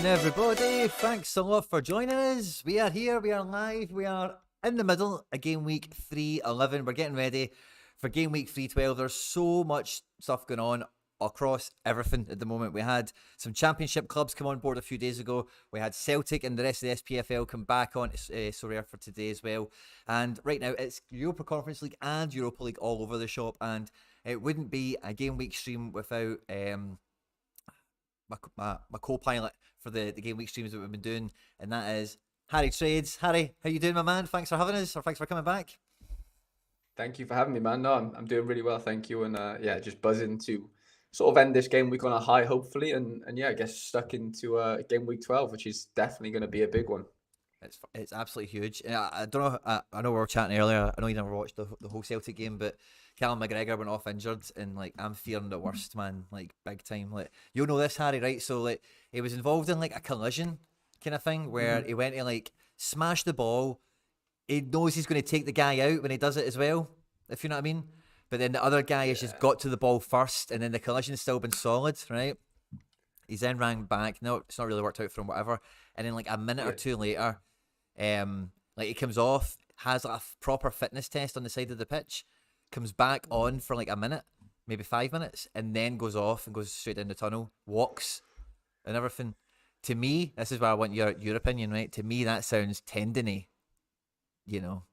Everybody, thanks a lot for joining us. We are here, we are live, we are in the middle of Game Week 3.11. We're getting ready for Game Week 3.12. There's so much stuff going on across everything at the moment. We had some championship clubs come on board a few days ago. We had Celtic and the rest of the SPFL come back on Sorare for today as well. And right now it's Europa Conference League and Europa League all over the shop, and it wouldn't be a Game Week stream without my co-pilot for the Game Week streams that we've been doing, and that is Harry Trades. Harry, how you doing, my man? Thanks for having us, or thanks for coming back. Thank you for having me, man. No, I'm doing really well, thank you, and yeah, just buzzing to sort of end this Game Week on a high, hopefully, and yeah, I guess stuck into Game Week 12, which is definitely going to be a big one. It's absolutely huge. I don't know. I know we were chatting earlier. I know you never watched the whole Celtic game, but Callum McGregor went off injured, and like I'm fearing the worst, man. Like big time. Like you know this, Harry, right? So like he was involved in like a collision kind of thing where he went to like smash the ball. He knows he's going to take the guy out when he does it as well, if you know what I mean. But then the other guy has just got to the ball first, and then the collision's still been solid, right? He's then rang back. No, it's not really worked out for him, whatever. And then like a minute or two later, like he comes off, has like a proper fitness test on the side of the pitch, comes back on for like a minute, maybe 5 minutes, and then goes off and goes straight down the tunnel, walks and everything. To me, this is where I want your opinion, right? To me, that sounds tendony, you know,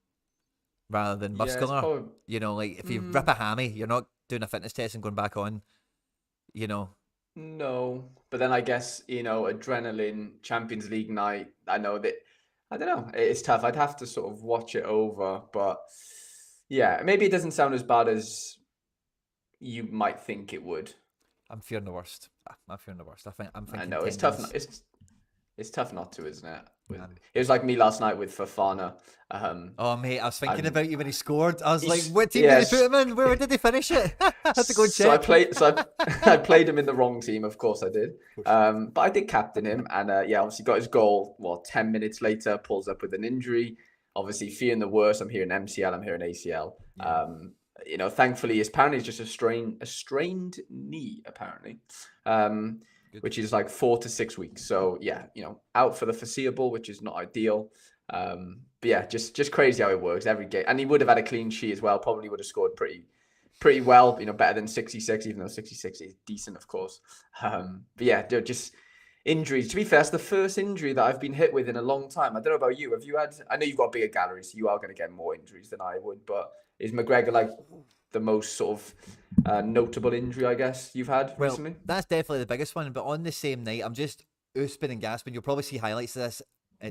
rather than muscular. Probably, you know, like if you rip a hammy, you're not doing a fitness test and going back on, you know. No, but then I guess, you know, adrenaline, Champions League night, I know that, I don't know, it's tough. I'd have to sort of watch it over, but yeah, maybe it doesn't sound as bad as you might think it would. I'm fearing the worst. I'm fearing the worst. I'm thinking. I know it's tough. It's tough not to, isn't it? It was like me last night with Fofana. Oh mate, I was thinking about you when he scored. I was like, "What team did he put him in? Where did they finish it?" I had to go and check. I played him in the wrong team. Of course, I did. But I did captain him, and yeah, obviously got his goal. Well, 10 minutes later, pulls up with an injury. Obviously, fearing the worst. I'm hearing MCL. I'm hearing ACL. Yeah. You know, thankfully, apparently it's just a strained knee. Apparently. Which is like 4 to 6 weeks. So yeah, you know, out for the foreseeable, which is not ideal. But yeah, just crazy how it works every game. And he would have had a clean sheet as well. Probably would have scored pretty well. You know, better than 66, even though 66 is decent, of course. But yeah, just injuries. To be fair, it's the first injury that I've been hit with in a long time. I don't know about you. Have you had? I know you've got a bigger gallery, so you are going to get more injuries than I would. But is McGregor like the most sort of notable injury, I guess, you've had recently? Well, that's definitely the biggest one. But on the same night, I'm just oosting and gasping. You'll probably see highlights of this.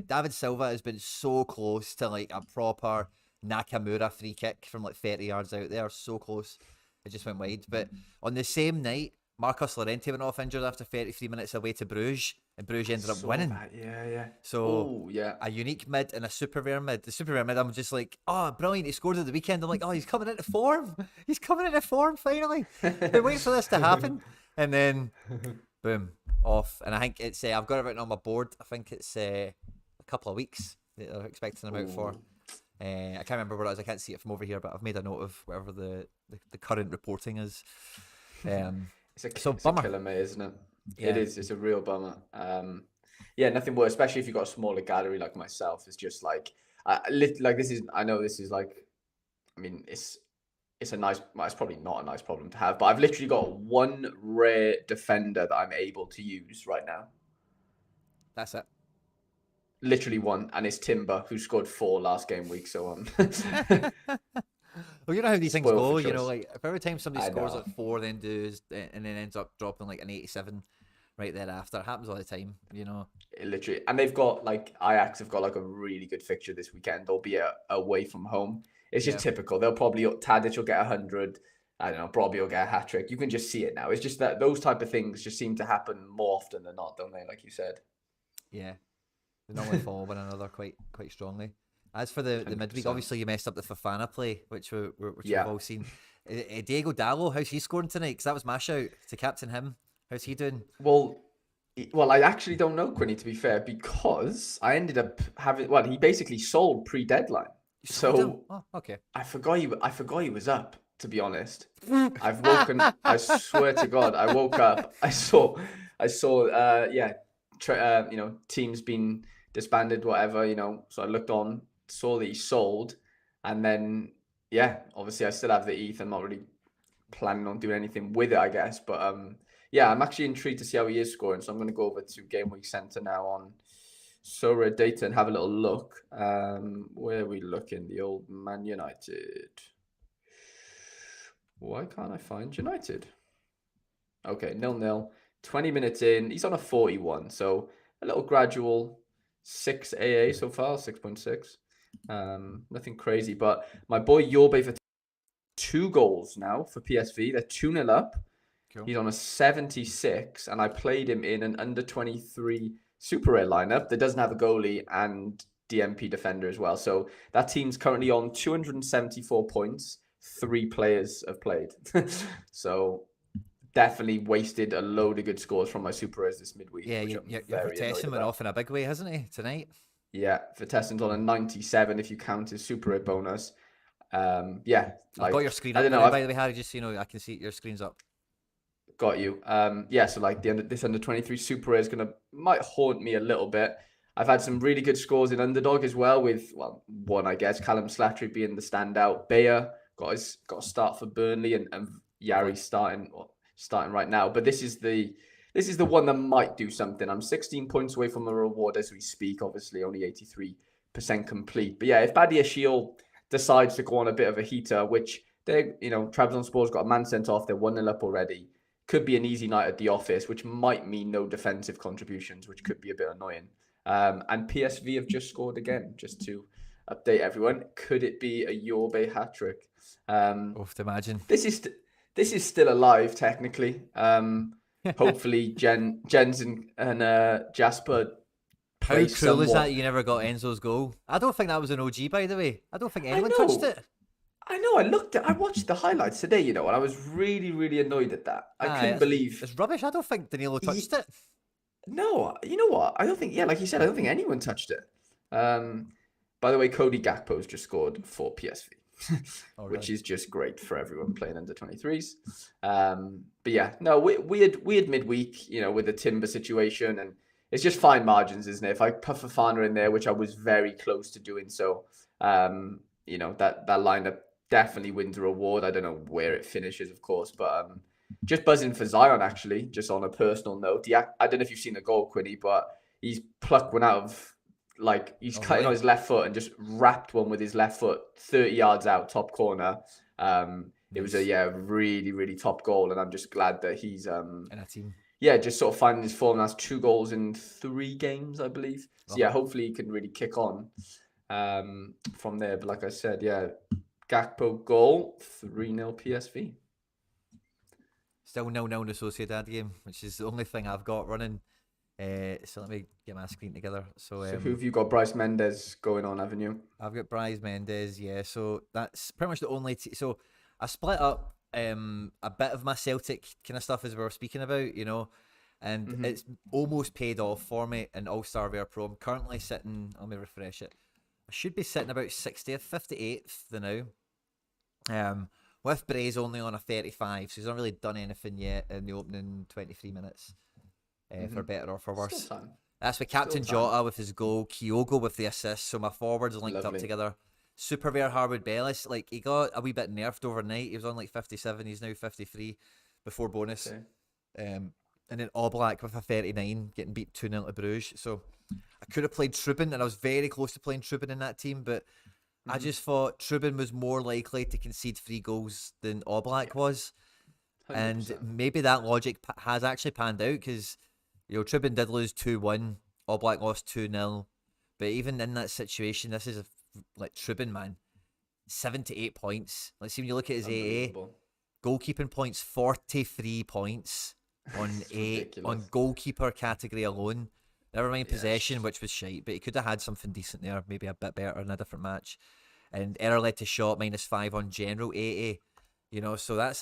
David Silva has been so close to like a proper Nakamura free kick from like 30 yards out there. So close. It just went wide. But on the same night, Marcus Llorente went off injured after 33 minutes away to Bruges, and Bruges ended up winning. Bad. Yeah. So a unique mid and a super rare mid. The super rare mid, I'm just like, oh, brilliant! He scored at the weekend. I'm like, oh, he's coming into form. He's coming into form finally. Been waiting for this to happen, and then boom, off. And I think it's I've got it written on my board. I think it's a couple of weeks that they're expecting him out for. I can't remember what it is. I can't see it from over here, but I've made a note of whatever the current reporting is. It's a killer, mate, isn't it? Yeah. It is. It's a real bummer. Yeah, nothing worse, especially if you've got a smaller gallery like myself. It's just like, this is. I know this is like, I mean, it's a nice. Well, it's probably not a nice problem to have, but I've literally got one rare defender that I'm able to use right now. That's it. Literally one, and it's Timber, who scored 4 last game week. So Well, you know how these things go. You know, like if every time somebody scores like 4, then and then ends up dropping like an 87, right thereafter. It happens all the time, you know. Literally, and they've got like Ajax have got like a really good fixture this weekend. They'll be away from home. It's just Yeah. typical. They'll probably Tadic will get 100. I don't know. Bobby will get a hat trick. You can just see it now. It's just that those type of things just seem to happen more often than not, don't they? Like you said. Yeah. They normally follow one another quite strongly. As for the midweek, 100%. obviously you messed up the Fofana play, which we've Yeah. all seen. Diego Dallo, how's he scoring tonight? Because that was my shout to captain him. How's he doing? Well, I actually don't know, Quinny, to be fair, because I ended up having. Well, he basically sold pre-deadline, You sold him? so Oh, okay. I forgot he was up. To be honest, I've woken. I swear to God, I woke up. I saw. Yeah, teams been disbanded, whatever. So I looked on, saw that he sold, and then yeah, obviously I still have the ETH. I'm not really planning on doing anything with it, I guess. But yeah, I'm actually intrigued to see how he is scoring. So I'm going to go over to Gameweek Center now on Sorare data and have a little look. Where are we looking? The old Man United. Why can't I find United? Okay, 0-0. 20 minutes in. He's on a 41. So a little gradual 6 AA so far, 6.6. Nothing crazy. But my boy Yorbe for 2 goals now for PSV. They're 2-0 up. Cool. He's on a 76, and I played him in an under 23 Super Rare lineup that doesn't have a goalie and DMP defender as well. So that team's currently on 274 points. 3 players have played. So definitely wasted a load of good scores from my Super Rares this midweek. Yeah, your Vitesse went off in a big way, hasn't he, tonight? Yeah, Vitessen's on a 97 if you count his Super Rare bonus. Yeah, I've got your screen I up don't now, know, by the way, Harry, just so you know, I can see your screen's up. Got you. Yeah, so like this under 23 Super Rare is might haunt me a little bit. I've had some really good scores in Underdog as well with, well, one, I guess, Callum Slattery being the standout. Bayer got a start for Burnley and Yari starting right now. But this is the one that might do something. I'm 16 points away from a reward as we speak, obviously only 83% complete. But yeah, if Badiashile decides to go on a bit of a heater, which Trabzonspor's got a man sent off, they're 1-0 up already. Could be an easy night at the office, which might mean no defensive contributions, which could be a bit annoying. And PSV have just scored again, just to update everyone. Could it be a Yorbe hat trick? To imagine. This is still alive technically. Hopefully Jens and Jasper. How cool is that you never got Enzo's goal? I don't think that was an OG, by the way. I don't think anyone touched it. I know. I watched the highlights today, and I was really, really annoyed at that. I couldn't believe it's rubbish. I don't think Danilo touched it. No, you know what? I don't think. Yeah, like you said, I don't think anyone touched it. By the way, Cody Gakpo's just scored for PSV, which is just great for everyone playing under 23s. But yeah, no, weird midweek, with the Timber situation, and it's just fine margins, isn't it? If I put Fofana in there, which I was very close to doing so, that lineup definitely wins a reward. I don't know where it finishes, of course, but just buzzing for Zion, actually, just on a personal note. I don't know if you've seen the goal, Quinny, but he's plucked one out of, he's cutting on his left foot and just wrapped one with his left foot 30 yards out, top corner. It was a really, really top goal, and I'm just glad that he's in a team. Yeah, just sort of finding his form. That's 2 goals in 3 games, I believe. So yeah, hopefully he can really kick on from there. But like I said, yeah, Gakpo goal, 3-0 PSV. Still 0-0 in the Sociedad game, which is the only thing I've got running. So let me get my screen together. So who have you got? Bryce Mendes going on, haven't you? I've got Bryce Mendes, yeah. So that's pretty much the only... So I split up a bit of my Celtic kind of stuff as we were speaking about, and it's almost paid off for me in All-Star Rare Pro. I'm currently sitting... Let me refresh it. I should be sitting about 60th, 58th now. With Bray's only on a 35, so he's not really done anything yet in the opening 23 minutes, for better or for worse. That's with Captain Jota with his goal, Kyogo with the assist, so my forwards linked up together. Super rare Harwood Bellis, he got a wee bit nerfed overnight. He was on 57, he's now 53 before bonus. Okay. And then Oblak with a 39, getting beat 2-0 to Bruges. So I could have played Trubin, and I was very close to playing Trubin in that team, but I just thought Trubin was more likely to concede 3 goals than Oblak was. 100%. And maybe that logic has actually panned out, because Tribune did lose 2-1. All Black lost 2-0. But even in that situation, this is like Tribune, man. 78 points. Let's see when you look at his AA. Unbelievable. Goalkeeping points, 43 points on It's ridiculous. goalkeeper category alone. Never mind possession, Yes. which was shite, but he could have had something decent there, maybe a bit better in a different match. And error led to shot, -5 on general AA. So that's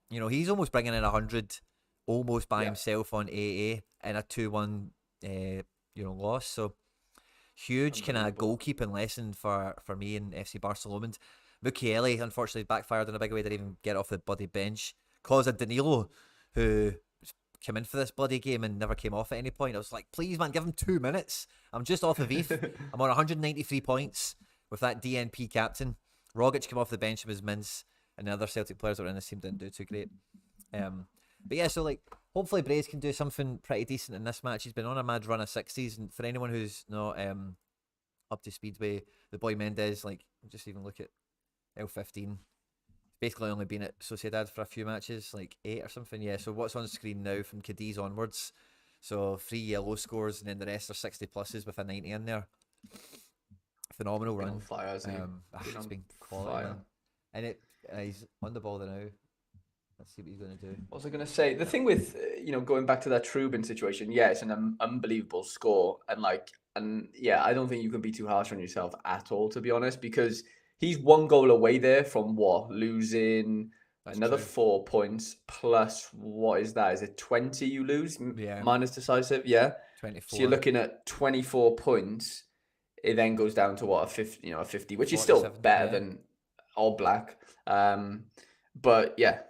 he's almost bringing in 100, almost by himself on AA in a 2-1, loss. So huge kind of goalkeeping lesson for me and FC Barcelona. And Mukiele, unfortunately, backfired in a big way. Didn't even get off the bloody bench. Cause of Danilo, who came in for this bloody game and never came off at any point. I was like, please, man, give him 2 minutes. I'm just off of ETH. I'm on 193 points with that DNP captain. Rogic came off the bench and was mince, and the other Celtic players that were in this team didn't do too great. But yeah, so like hopefully Braze can do something pretty decent in this match. He's been on a mad run of 60s, and for anyone who's not up to speed with the boy Mendes, like just even look at L15. Basically only been at Sociedad for a few matches, like 8 or something. Yeah, so what's on screen now from Cadiz onwards? So 3 yellow scores, and then the rest are 60 pluses with a 90 in there. Phenomenal run. On fire, isn't he? It's been quality, man. And he's on the ball there now. Let's see what he's going to do. What was I going to say? The thing with, going back to that Trubin situation, yeah, it's an unbelievable score. And yeah, I don't think you can be too harsh on yourself at all, to be honest, because he's 1 goal away there from losing another 4 points plus, what is that? Is it 20 you lose? Yeah. Minus decisive? Yeah. 24. So you're looking at 24 points. It then goes down to a 50, which is still better than All Black. But yeah,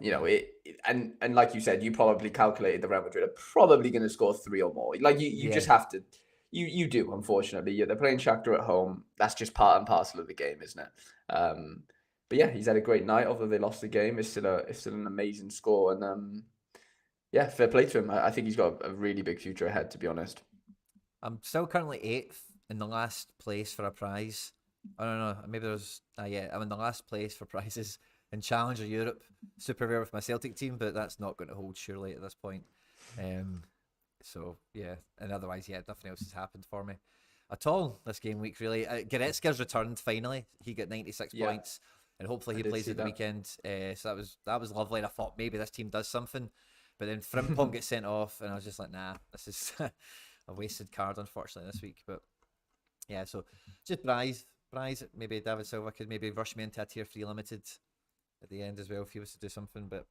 and like you said, you probably calculated the Real Madrid are probably going to score 3 or more. Like you just have to, you do, unfortunately. They're playing Shakhtar at home. That's just part and parcel of the game, isn't it? But yeah, he's had a great night. Although they lost the game, it's still an amazing score. And yeah, fair play to him. I think he's got a really big future ahead, to be honest. I'm still currently 8th in the last place for a prize. I don't know. Maybe there's I'm in the last place for prizes in Challenger Europe Super Rare with my Celtic team, but that's not going to hold surely at this point. So yeah, and otherwise, yeah, nothing else has happened for me at all this game week. Really, Goretzka's returned finally. He got 96 points, and hopefully he plays at the weekend. So that was lovely. And I thought maybe this team does something, but then Frimpong gets sent off, and I was just like, nah, this is a wasted card, unfortunately, this week. But yeah, so just Bryce, maybe David Silva could maybe rush me into a tier 3 limited at the end as well if he was to do something. But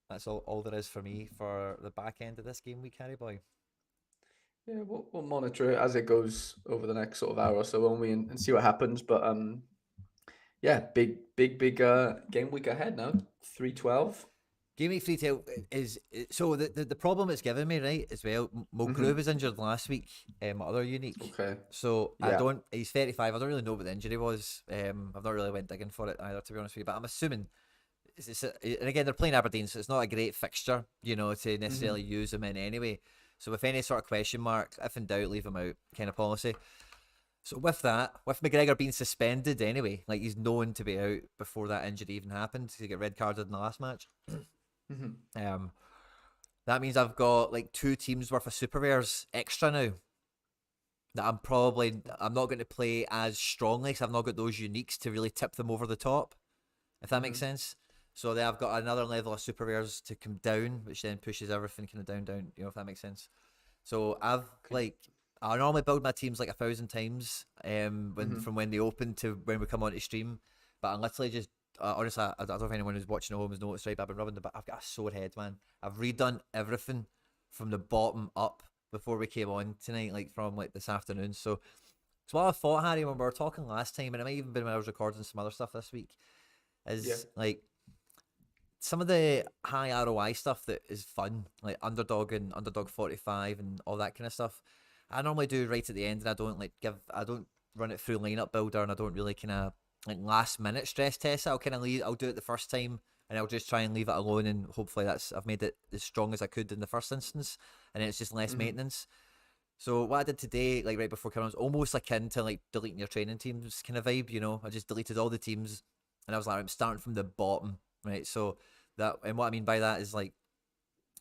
that's all there is for me for the back end of this game week, Harry boy. Yeah, we'll monitor it as it goes over the next sort of hour or so, won't we, and see what happens. But yeah, big game week ahead now. 3-12. Game week 3-12 is so the problem it's given me, right, as well. Mulgrew was injured last week, other unique. Okay. So he's 35. I don't really know what the injury was. I've not really went digging for it either, to be honest with you. But I'm assuming and again, they're playing Aberdeen, so it's not a great fixture, to necessarily use him in anyway. So with any sort of question mark, if in doubt, leave him out kind of policy. So with that, with McGregor being suspended anyway, like he's known to be out before that injury even happened, he got red carded in the last match. That means I've got like 2 teams worth of super rares extra now that I'm not going to play as strongly because I've not got those uniques to really tip them over the top, if that makes sense. So then I've got another level of super rares to come down, which then pushes everything kind of down, if that makes sense. So I normally build my teams like 1,000 times from when they open to when we come on to stream, but I'm literally just honestly, I don't know if anyone who's watching at home has noticed, right, but I've been rubbing but I've got a sore head, man. I've redone everything from the bottom up before we came on tonight, like from like this afternoon. So what I thought, Harry, when we were talking last time, and it might even been when I was recording some other stuff this week, is like some of the high ROI stuff that is fun, like Underdog and Underdog 45 and all that kind of stuff. I normally do right at the end, and I don't run it through lineup builder, and I don't really kind of like last minute stress test. I'll do it the first time, and I'll just try and leave it alone, and hopefully I've made it as strong as I could in the first instance, and then it's just less maintenance. So what I did today, like right before coming on, was almost akin to like deleting your training teams kind of vibe, I just deleted all the teams, and I was like, I'm starting from the bottom, right? So and what I mean by that is like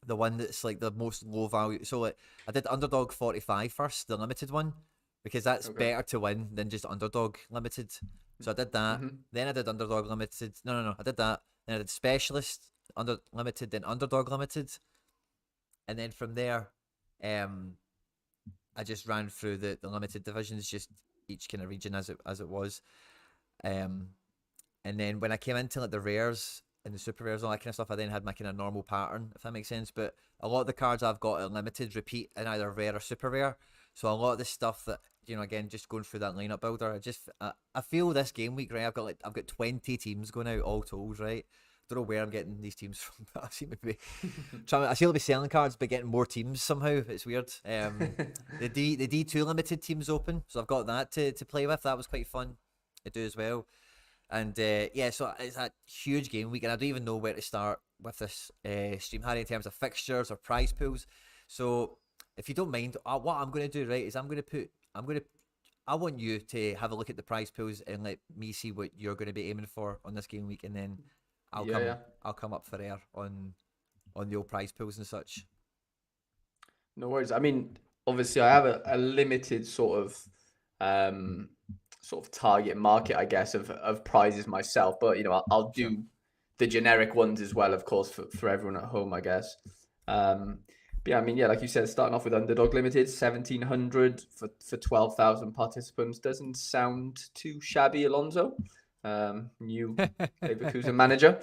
the one that's like the most low value. So like I did underdog 45 first, the limited one, because that's Okay. better to win than just underdog limited. So I did that. Mm-hmm. Then I did underdog limited. No. I did that. Then I did specialist under limited, then underdog limited, and then from there, um, I just ran through the limited divisions, just each kind of region as it was. Um, and then when I came into like the rares and the super rares and all that kind of stuff, I then had my kind of normal pattern, if that makes sense. But a lot of the cards I've got are limited repeat in either rare or super rare. So a lot of the stuff that, again, just going through that lineup builder, I feel this game week, right? I've got 20 teams going out all told, right? Don't know where I'm getting these teams from, but I seem to be selling cards but getting more teams somehow. It's weird. The D2 limited teams open, so I've got that to play with. That was quite fun to do as well. And so it's a huge game week, and I don't even know where to start with this stream, Harry, in terms of fixtures or prize pools. So if you don't mind, what I'm going to do, right, is I want you to have a look at the prize pools and let me see what you're going to be aiming for on this game week, and then I'll come up for air on the old prize pools and such. No worries. I mean, obviously, I have a limited sort of target market, I guess, of prizes myself. But I'll Sure. do the generic ones as well, of course, for everyone at home, I guess. But yeah, I mean, yeah, like you said, starting off with Underdog Limited, 1,700 for 12,000 participants doesn't sound too shabby, Alonso. New Leverkusen manager.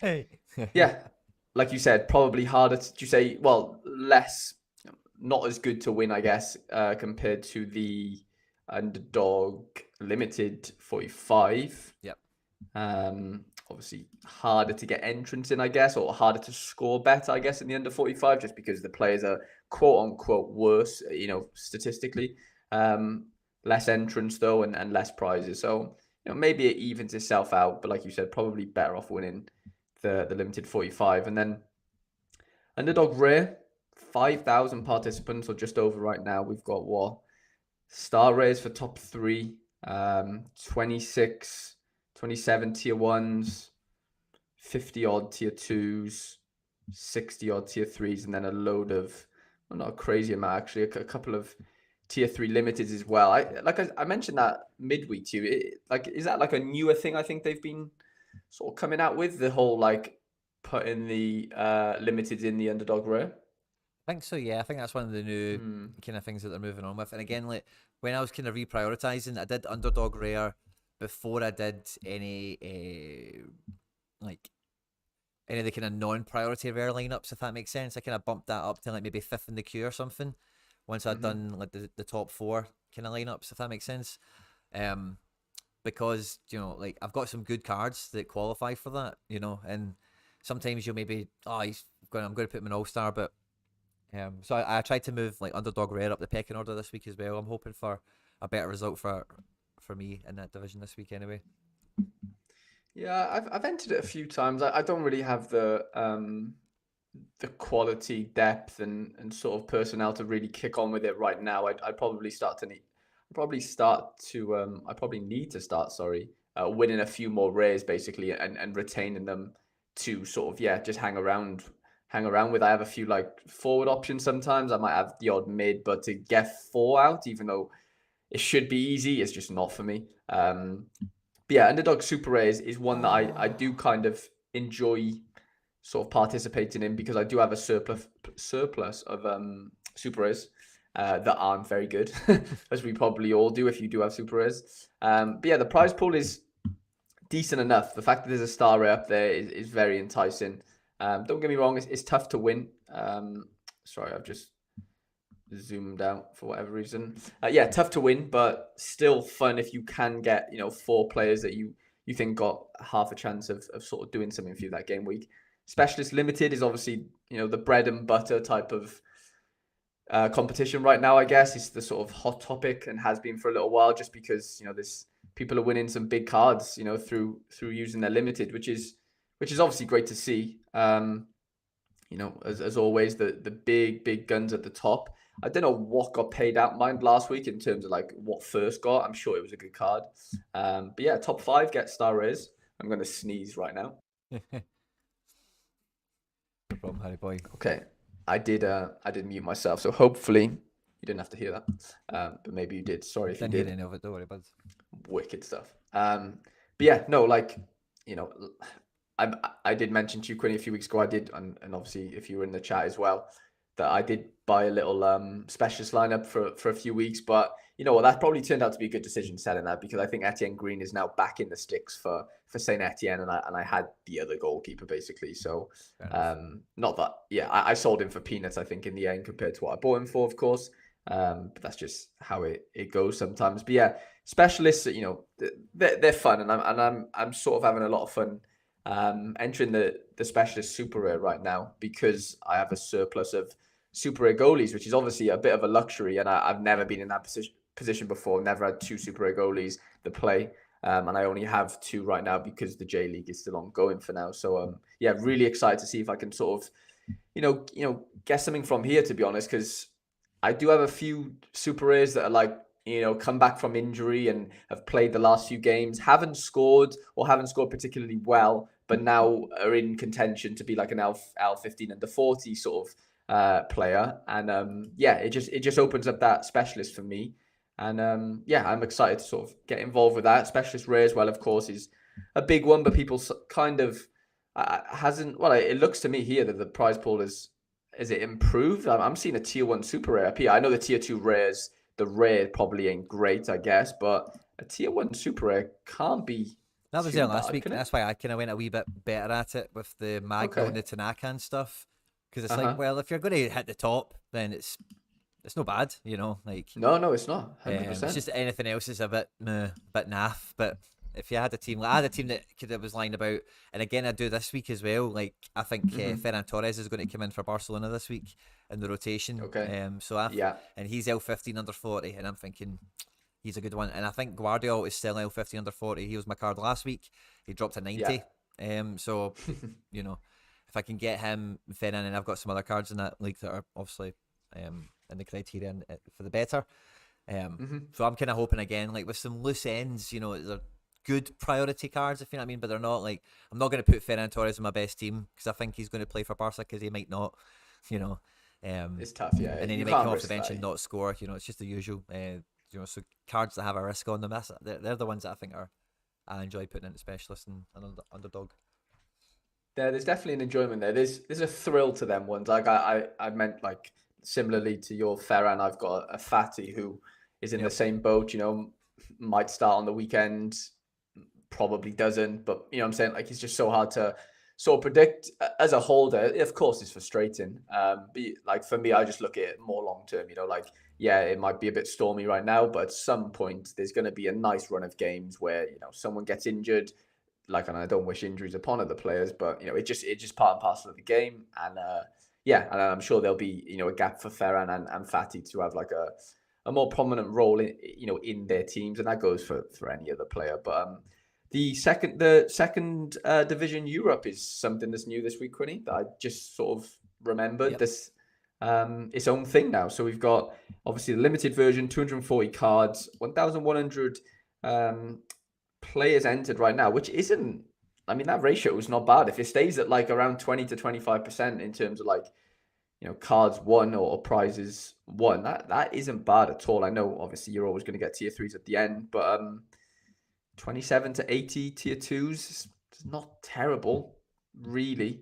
Hey. Yeah, like you said, probably harder to you say, well, less, not as good to win, I guess, compared to the Underdog Limited 45. Yep. Obviously harder to get entrance in, I guess, or harder to score better, I guess, in the under 45, just because the players are quote unquote worse, statistically. Less entrance though, and less prizes. So, maybe it evens itself out, but like you said, probably better off winning the limited 45. And then Underdog Rare, 5,000 participants, or just over right now. We've got what? Star Rares for top 3, 26, 27 tier 1s, 50 odd tier 2s, 60 odd tier 3s, and then a load of, well, not a crazy amount actually, a couple of tier 3 limiteds as well. I mentioned that midweek to you. Is that like a newer thing I think they've been sort of coming out with, the whole like putting the limiteds in the Underdog Rare? I think so, yeah. I think that's one of the new kind of things that they're moving on with. And again, like when I was kind of reprioritizing, I did underdog rare before I did any any of the kind of non-priority rare lineups, if that makes sense. I kind of bumped that up to like maybe fifth in the queue or something. Once I'd done like the top 4 kind of lineups, if that makes sense. Because like I've got some good cards that qualify for that, and sometimes you'll maybe I'm going to put him in all-star, but so I tried to move like underdog rare up the pecking order this week as well. I'm hoping for a better result for me in that division this week anyway. Yeah, I've entered it a few times. I don't really have the quality, depth, and sort of personnel to really kick on with it right now. I'd probably need to start, sorry, winning a few more rares basically, and retaining them to sort of just hang around with. I have a few like forward options sometimes. I might have the odd mid, but to get 4 out, even though it should be easy, it's just not for me. But yeah, Underdog Super Rares is one that I do kind of enjoy sort of participating in, because I do have a surplus of Super Rares that aren't very good, as we probably all do if you do have Super Rares. But yeah, the prize pool is decent enough. The fact that there's a star rare up there is very enticing. Don't get me wrong, it's tough to win. Sorry, I've just zoomed out for whatever reason. Yeah, tough to win, but still fun if you can get 4 players that you think got half a chance of sort of doing something for you that game week. Specialist Limited is obviously the bread and butter type of competition right now. I guess it's the sort of hot topic and has been for a little while, just because this people are winning some big cards through using their limited, which is obviously great to see. As always, the big guns at the top. I don't know what got paid out mine last week in terms of like what first got. I'm sure it was a good card. But yeah, top 5 get star rares. I'm going to sneeze right now. problem, Harry boy. Okay, I did mute myself, so hopefully you didn't have to hear that. But maybe you did. Sorry if Didn't you hear did. any of it. Don't worry, bud. Wicked stuff. But yeah, no, like, you know, I did mention to you, Quinny, a few weeks ago. I did, and obviously if you were in the chat as well, that I did buy a little specialist lineup for a few weeks. But you know what, that probably turned out to be a good decision selling that, because I think Etienne Green is now back in the sticks for Saint Etienne, and I had the other goalkeeper basically. So not that, yeah, I sold him for peanuts, I think, in the end, compared to what I bought him for, of course. But that's just how it goes sometimes. But yeah, specialists, you know, they're fun, and I'm sort of having a lot of fun entering the specialist super rare right now, because I have a surplus of super rare goalies, which is obviously a bit of a luxury, and I've never been in that position before. Never had two super rare goalies that play, and I only have two right now because the J League is still ongoing for now. So yeah, really excited to see if I can sort of get something from here, to be honest, because I do have a few super rares that are like, come back from injury and have played the last few games, haven't scored particularly well, but now are in contention to be like an L15 under 40 sort of player. And yeah, it just opens up that specialist for me. And yeah, I'm excited to sort of get involved with that. Specialist rare as well, of course, is a big one, but people kind of it looks to me here that the prize pool is it improved? I'm seeing a tier 1 super rare up here. I know the tier 2 rares, the rare probably ain't great, I guess, but a tier 1 super rare can't be That was too there last bad, week. can it? That's why I kind of went a wee bit better at it with the Magno and the Tanaka and stuff. Because it's like, well, if you're going to hit the top, then it's not bad, like. No, it's not. It's 100%. just anything else is a bit naff. But if you had a team, like I had a team that was lying about, and again I do this week as well. Like I think Ferran Torres is going to come in for Barcelona this week in the rotation. Okay. And he's L15 under 40, and I'm thinking he's a good one. And I think Guardiola is still L15 under 40. He was my card last week. He dropped to 90. So if I can get him, Ferran, and I've got some other cards in that league that are obviously in the criteria for the better. So I'm kind of hoping again, like with some loose ends, they're good priority cards, if you know what I mean, but they're not like, I'm not going to put Ferran Torres in my best team because I think he's going to play for Barca, because he might not, it's tough, yeah. And then he might come off the bench and not score, it's just the usual, so cards that have a risk on them, they're the ones that I think I enjoy putting into specialists and underdog. There's definitely an enjoyment there. There's a thrill to them ones. Like I meant, like, similarly to your Ferran, I've got a Fatty who is in the same boat, might start on the weekend, probably doesn't, but I'm saying, like, it's just so hard to sort of predict as a holder. Of course it's frustrating, but like for me, I just look at it more long term, like, yeah, it might be a bit stormy right now, but at some point there's going to be a nice run of games where someone gets injured, like, and I don't wish injuries upon other players, but it's just part and parcel of the game. And yeah, and I'm sure there'll be a gap for Ferran and Fatty to have like a more prominent role in in their teams, and that goes for any other player. But the second division Europe is something that's new this week, Quinny, that I just sort of remembered. This its own thing now. So we've got obviously the limited version, 240 cards, 1,100 players entered right now, which isn't, I mean, that ratio is not bad. If it stays at like around 20 to 25% in terms of like, cards won or prizes won, that isn't bad at all. I know obviously you're always going to get tier 3s at the end, but 27 to 80 tier 2s is not terrible, really.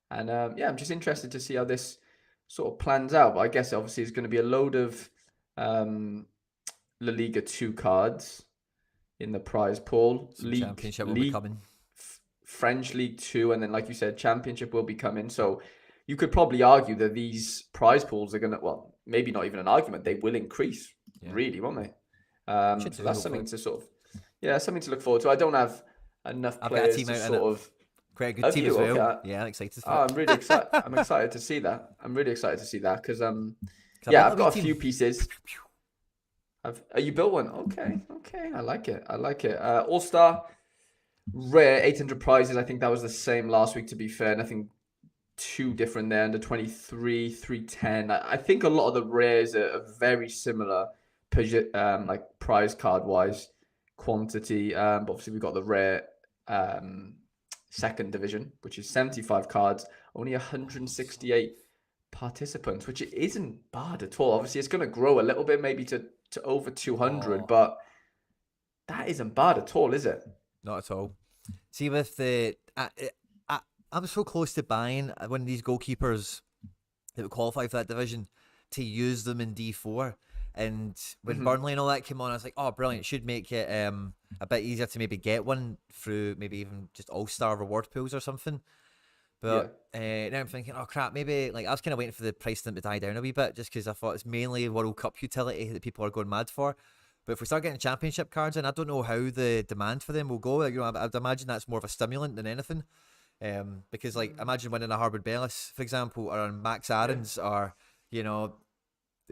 And yeah, I'm just interested to see how this sort of plans out. But I guess obviously it's going to be a load of La Liga 2 cards in the prize pool. Championship will be coming. French League 2, and then, like you said, Championship will be coming. So you could probably argue that these prize pools are going to, well, maybe not even an argument, they will increase, really, won't they? So that's something to sort of, something to look forward to. I don't have enough players to sort of... Quite a good team as well. Okay. Yeah, I'm excited. I'm really excited. I'm excited to see that. I'm really excited to see that because, yeah, I've got a few pieces. You built one? Okay. I like it. All-Star rare 800 prizes. I think that was the same last week, to be fair. Nothing too different there. Under 23, 310. I think a lot of the rares are very similar, like prize card wise, quantity. But obviously we've got the rare second division, which is 75 cards, only 168 participants, which isn't bad at all. Obviously, it's going to grow a little bit, maybe to over 200, Oh, but that isn't bad at all, is it? not at all. See, with the I, I'm so close to buying one of these goalkeepers that would qualify for that division to use them in D4. And when Burnley and all that came on, I was like, oh, brilliant. Should make it a bit easier to maybe get one through maybe even just all-star reward pools or something. But now I'm thinking, oh, crap, maybe, like, I was kind of waiting for the price to die down a wee bit just because I thought it's mainly World Cup utility that people are going mad for. But if we start getting championship cards in, I don't know how the demand for them will go. Like, I'd imagine that's more of a stimulant than anything. Because, like, imagine winning a Harvard Bellis, for example, or on Max Aarons, or,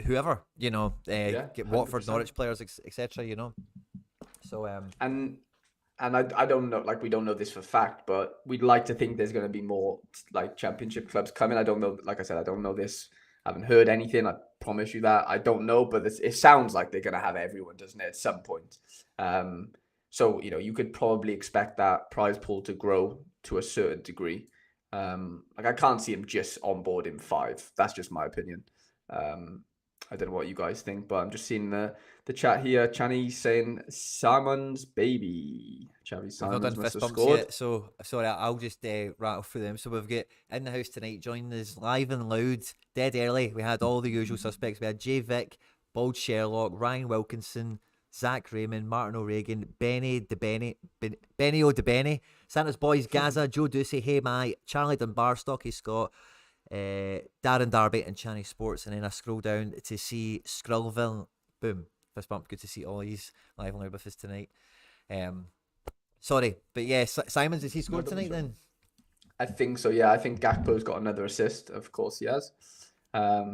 whoever, get Watford, 100%. Norwich players, etc. So, And I don't know, like we don't know this for fact, but we'd like to think there's going to be more like championship clubs coming. I don't know, like I said, I don't know this. I haven't heard anything. I promise you that. I don't know, but it sounds like they're going to have everyone, doesn't it, at some point? So, you could probably expect that prize pool to grow to a certain degree. Like I can't see him just on board in 5. That's just my opinion. I don't know what you guys think, but I'm just seeing the chat here. Channy saying Simon's baby. Chavi we've not Simons done must fist have bumps scored. yet, so sorry, I'll just rattle through them. So we've got in the house tonight, joining us live and loud, dead early. We had all the usual suspects. We had Jay Vick, Bald Sherlock, Ryan Wilkinson, Zach Raymond, Martin O'Regan, Benny O'Debeny, Santa's Boys, Gaza, Joe Ducey, Hey My, Charlie Dunbar, Stocky Scott, Darren Darby, and Channy Sports. And then I scroll down to see Skrullville. Boom, fist bump. Good to see all these live and loud with us tonight. Sorry, but yeah, Simons, has he scored tonight then? I think so, yeah. I think Gakpo's got another assist. Of course he has. But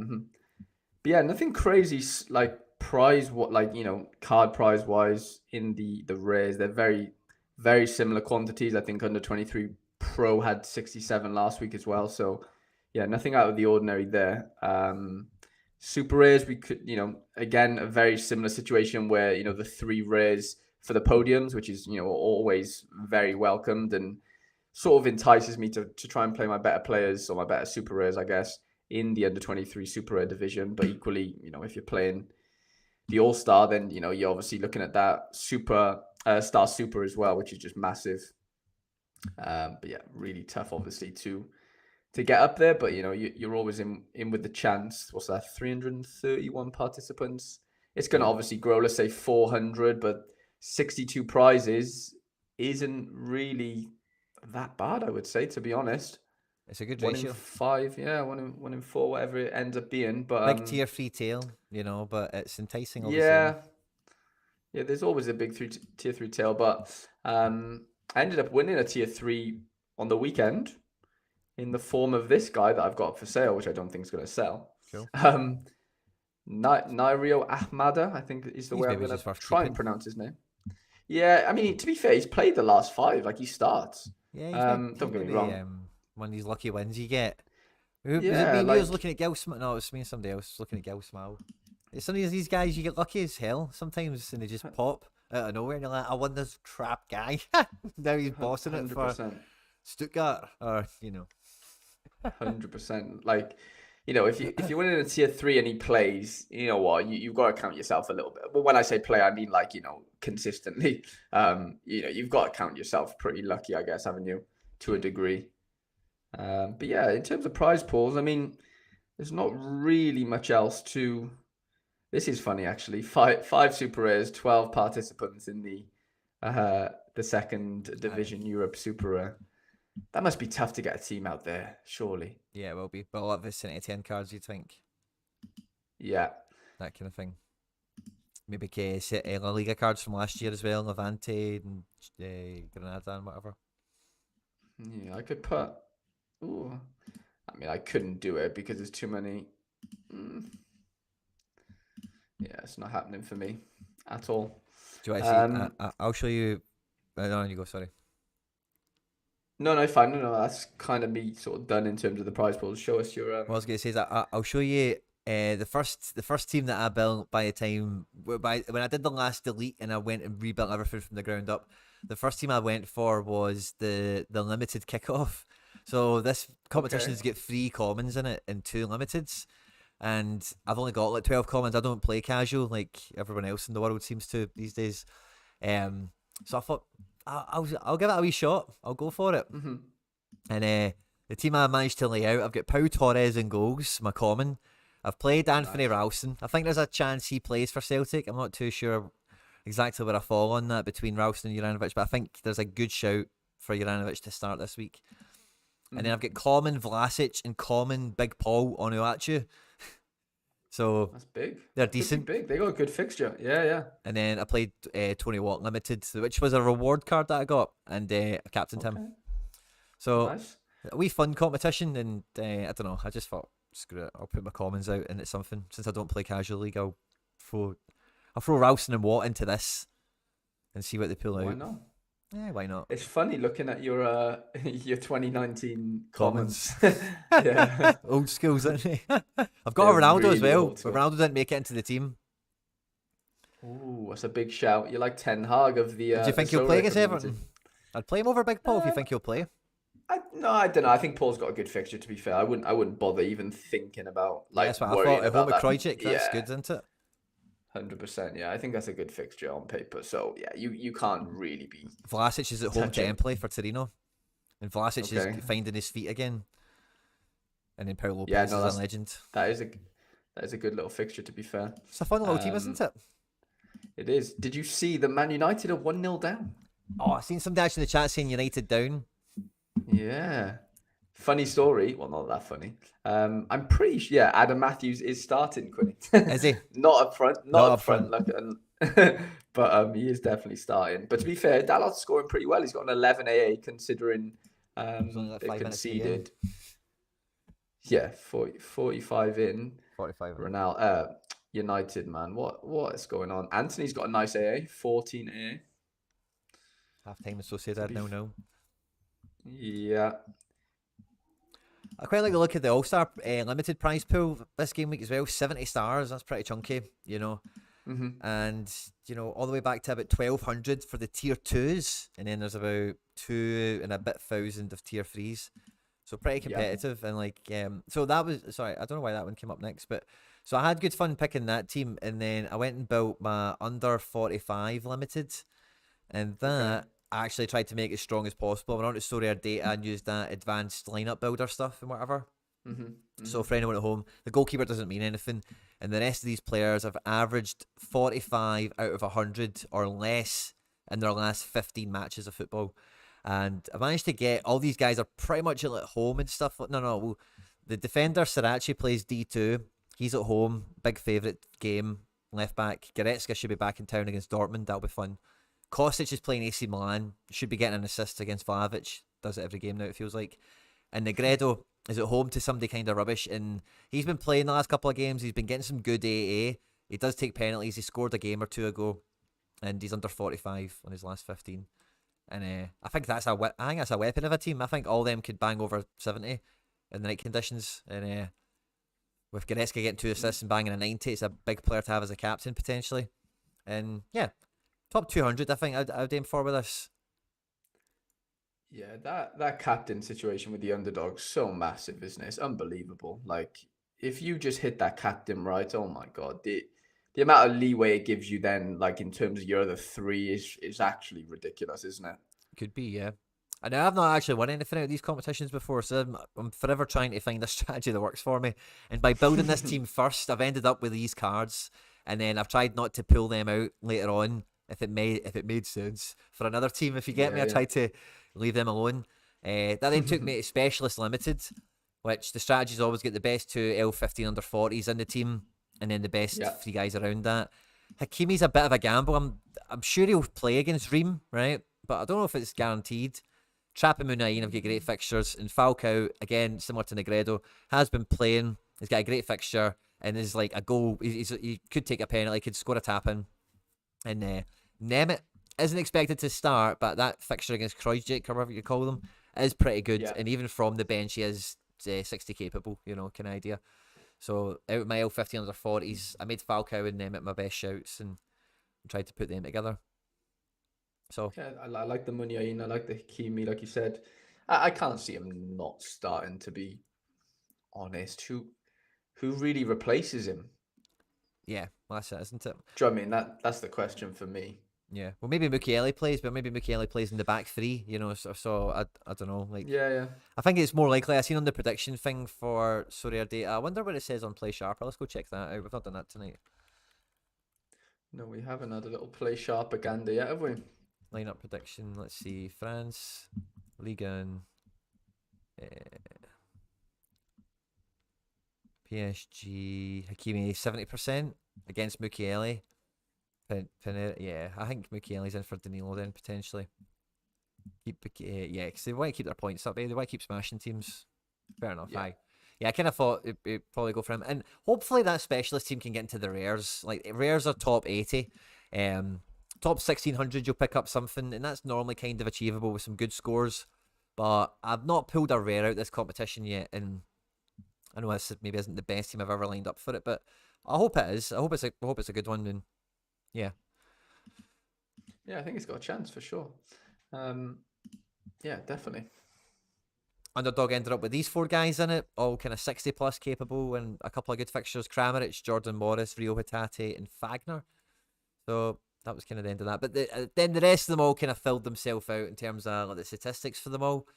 yeah, nothing crazy like card prize wise in the rares. They're very, very similar quantities. I think under 23 Pro had 67 last week as well. So yeah, nothing out of the ordinary there. Super rares, we could, again, a very similar situation where, the 3 rares for the podiums, which is, always very welcomed and sort of entices me to try and play my better players or my better super rares, I guess, in the under 23 super rare division. But equally, if you're playing the all-star, then, you're obviously looking at that super star super as well, which is just massive. But yeah, really tough, obviously, to get up there, but you're always in with the chance. What's that? 331 participants. It's going to obviously grow. Let's say 400, but 62 prizes isn't really that bad, I would say, to be honest. It's a good 1 ratio. in 5, yeah, 1 in 4, whatever it ends up being. But big tier 3 tail, but it's enticing all the yeah, same. Yeah, there's always a big tier 3 tail, but I ended up winning a tier 3 on the weekend in the form of this guy that I've got up for sale, which I don't think is going to sell. Cool. Nairio Ahmada, I think is the way I'm going to try and pronounce his name. Yeah, I mean, to be fair, he's played the last 5, like he starts. Yeah, he's don't get me wrong. One of these lucky wins you get. Was Yeah, it me? like, I was looking at Gil Smile. No, it was me and somebody else looking at Gil Smile. It's some of these guys you get lucky as hell sometimes, and they just pop out of nowhere, and you're like, I won this crap guy. Now he's bossing 100%. It for Stuttgart, or 100%. Like, if you're winning a tier 3 and he plays, you know what, you've got to count yourself a little bit. But when I say play, I mean like, consistently. You've got to count yourself pretty lucky, I guess, haven't you, to a degree. But yeah, in terms of prize pools, I mean, there's not really much else to. This is funny, actually. Five super rares, 12 participants in the second division Europe super rare. That must be tough to get a team out there, surely. Yeah, it will be. But a lot of vicinity 10 cards, you'd think. Yeah. That kind of thing. Maybe La Liga cards from last year as well, Levante and Granada and whatever. Yeah, I could put. Ooh. I mean, I couldn't do it because there's too many. Yeah, it's not happening for me at all. Do you want to see? I'll show you. No, you go. Sorry. No, fine. No, that's kind of me sort of done in terms of the prize pools. Show us your. What I was going to say is I'll show you The first team that I built by the time when I did the last delete and I went and rebuilt everything from the ground up, the first team I went for was the limited kickoff. So this competition's Okay. got 3 commons in it and 2 limiteds, and I've only got like 12 commons. I don't play casual like everyone else in the world seems to these days. So I thought I'll give it a wee shot. I'll go for it. Mm-hmm. And the team I managed to lay out, I've got Pau Torres in goals, my common. I've played Anthony Nice. Ralston. I think there's a chance he plays for Celtic. I'm not too sure exactly where I fall on that between Ralston and Juranovic, but I think there's a good shout for Juranovic to start this week. And then I've got common Vlasic and common Big Paul on Uachu. So That's big. they're That could be decent. big. They got a good fixture. Yeah, yeah. And then I played Tony Watt Limited, which was a reward card that I got, and I captained him. Okay. So Nice. a wee fun competition, and I don't know. I just thought, screw it, I'll put my commons out, and it's something. Since I don't play casual league, I'll throw Ralston and Watt into this and see what they pull Why out. not? Yeah, why not? It's funny looking at your your 2019 Commons. comments. Yeah. Old schools, isn't he? I've got They're a Ronaldo as really well, old but school. Ronaldo didn't make it into the team. Ooh, that's a big shout. You're like Ten Hag of the. Do you think he'll Sorare play against community. Everton? I'd play him over Big Paul if you Uh, think he'll play. No, I don't know. I think Paul's got a good fixture. To be fair, I wouldn't bother even thinking about Yeah, like that's what I worrying thought. At about home with that. Krojcik, that's Yeah, good, isn't it? 100%. Yeah, I think that's a good fixture on paper. So yeah, you can't really be Vlasic is at home to touching. Empoli for Torino, and Vlasic Okay. is finding his feet again. And then Paulo Yeah, Lopez no, is that's a legend. that is a good little fixture. To be fair, It's a fun little team, isn't it? it is. Did you see the Man United are 1-0 down? Oh, I've seen somebody actually in the chat saying United down. Yeah. Funny story. Well, not that funny. I'm pretty sure. Yeah, Adam Matthews is starting, Quinny. Is he? Not up front. Not Not up up front. Like, but he is definitely starting. But to be fair, Dalot's scoring pretty well. He's got an 11 AA considering It's only like they 5 minutes in the game. conceded. Yeah, 45 in. 45. Ronaldo, United, man. What is going on? Anthony's got a nice AA, 14 AA. Half time is Sociedad now. No. Yeah. I quite like the look at the All Star limited prize pool this game week as well. 70 stars. That's pretty chunky, you know. Mm-hmm. And all the way back to about 1,200 for the tier 2s, and then there's about 2 and a bit thousand of tier 3s. So pretty competitive. And like so that was, sorry, I don't know why that one came up next, but so I had good fun picking that team, and then I went and built my under 45 limited, and that I actually tried to make it as strong as possible. I went on to Sorare data and used that advanced lineup builder stuff and whatever. Mm-hmm. So for anyone at home, the goalkeeper doesn't mean anything, and the rest of these players have averaged 45 out of 100 or less in their last 15 matches of football. And I managed to get all these guys are pretty much at home and stuff. No. The defender Sirachi plays D2. He's at home. Big favourite game. Left back. Goretzka should be back in town against Dortmund. That'll be fun. Kostic is playing AC Milan. Should be getting an assist against Vlahovic. Does it every game now, it feels like. And Negredo is at home to somebody kind of rubbish. And he's been playing the last couple of games. He's been getting some good AA. He does take penalties. He scored a game or two ago. And he's under 45 on his last 15. And I think that's a weapon of a team. I think all them could bang over 70 in the right conditions. And with Goretzka getting 2 assists and banging a 90, it's a big player to have as a captain potentially. And yeah, top 200. I think I'd aim for with this. Yeah, that captain situation with the underdog's so massive, isn't it? It's unbelievable. Like, if you just hit that captain right, oh my God, the amount of leeway it gives you then, like in terms of your other 3, is actually ridiculous, isn't it? Could be, yeah. And I've not actually won anything out of these competitions before, so I'm forever trying to find a strategy that works for me. And by building this team first, I've ended up with these cards, and then I've tried not to pull them out later on if it made sense for another team. If you get me, I tried to leave them alone. That then took me to Specialist Limited, which the strategies always get the best 2 L15 under 40s in the team, and then the best 3 guys around that. Hakimi's a bit of a gamble. I'm sure he'll play against Ream, right? But I don't know if it's guaranteed. Trapp and Munayin have got great fixtures, and Falcao, again, similar to Negredo, has been playing. He's got a great fixture, and is like a goal. He could take a penalty, could score a tap in. And Nemeth isn't expected to start, but that fixture against Krojcik, or whatever you call them, is pretty good. Yeah. And even from the bench, he is 60 capable, kind of idea. So out of my L15 under 40s, I made Falcao and them at my best shouts and tried to put them together. So Yeah, I like the Muniain. I like the Hakimi, like you said. I can't see him not starting, to be honest. Who really replaces him? yeah, well, that's it, isn't it? Do you know what I mean? That's the question for me. Yeah, well, maybe Mukiele plays, but maybe Mukiele plays in the back three. So I don't know. Like, Yeah. I think it's more likely. I seen on the prediction thing for Sorare data. I wonder what it says on Play Sharper. Let's go check that out. We've not done that tonight. No, we haven't had a little play sharpaganda yet, have we? Lineup prediction. Let's see. France, Ligue 1, PSG, Hakimi 70% against Mukiele. Yeah, I think Mukiele's in for Danilo then potentially. Yeah, because they want to keep their points up. They want to keep smashing teams. Fair enough. Yeah. Yeah, I kind of thought it'd probably go for him, and hopefully that specialist team can get into the rares. Like rares are top 80, top 1600 you'll pick up something, and that's normally kind of achievable with some good scores. But I've not pulled a rare out this competition yet, and I know this maybe isn't the best team I've ever lined up for it, but I hope it is. I hope it's a good one, and yeah. Yeah, I think it's got a chance for sure. Yeah, definitely. Underdog ended up with these four guys in it, all kind of 60 plus capable, and a couple of good fixtures: Kramaric, Jordan Morris, Rio Hatate, and Fagner. So that was kind of the end of that. But then the rest of them all kind of filled themselves out in terms of like, the statistics for them all.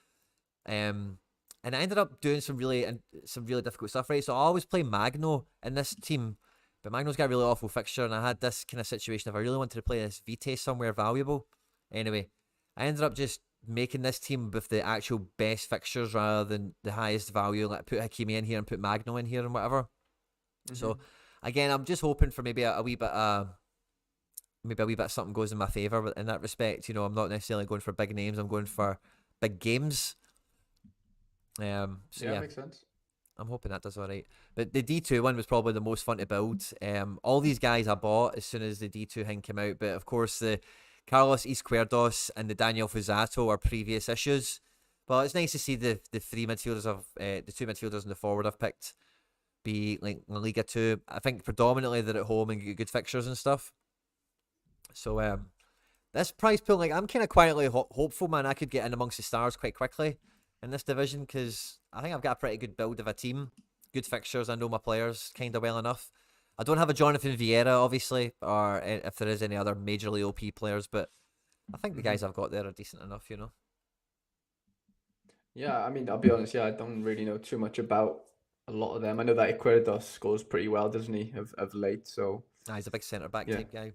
And I ended up doing some really difficult stuff, right? So I always play Magno in this team, but Magno's got a really awful fixture, and I had this kind of situation if I really wanted to play this Vite somewhere valuable. Anyway, I ended up just making this team with the actual best fixtures rather than the highest value. Like put Hakimi in here and put Magno in here and whatever. Mm-hmm. So again, I'm just hoping for maybe a wee bit of something goes in my favour in that respect. I'm not necessarily going for big names. I'm going for big games. Yeah, makes sense. I'm hoping that does all right. But the D2 one was probably the most fun to build. All these guys I bought as soon as the D2 thing came out, but of course the Carlos Izquierdos and the Daniel Fuzato are previous issues. But it's nice to see the three midfielders of the two midfielders in the forward I've picked be like La Liga 2. I think predominantly they're at home and get good fixtures and stuff. So this prize pool, like I'm kind of quietly hopeful, man. I could get in amongst the stars quite quickly in this division because I think I've got a pretty good build of a team, good fixtures. I know my players kind of well enough. I don't have a Jonathan Vieira, obviously, or if there is any other majorly OP players, but I think the guys I've got there are decent enough, Yeah, I mean, I'll be honest, I don't really know too much about a lot of them. I know that Izquierdos scores pretty well, doesn't he, of late, so... He's a big centre-back type guy.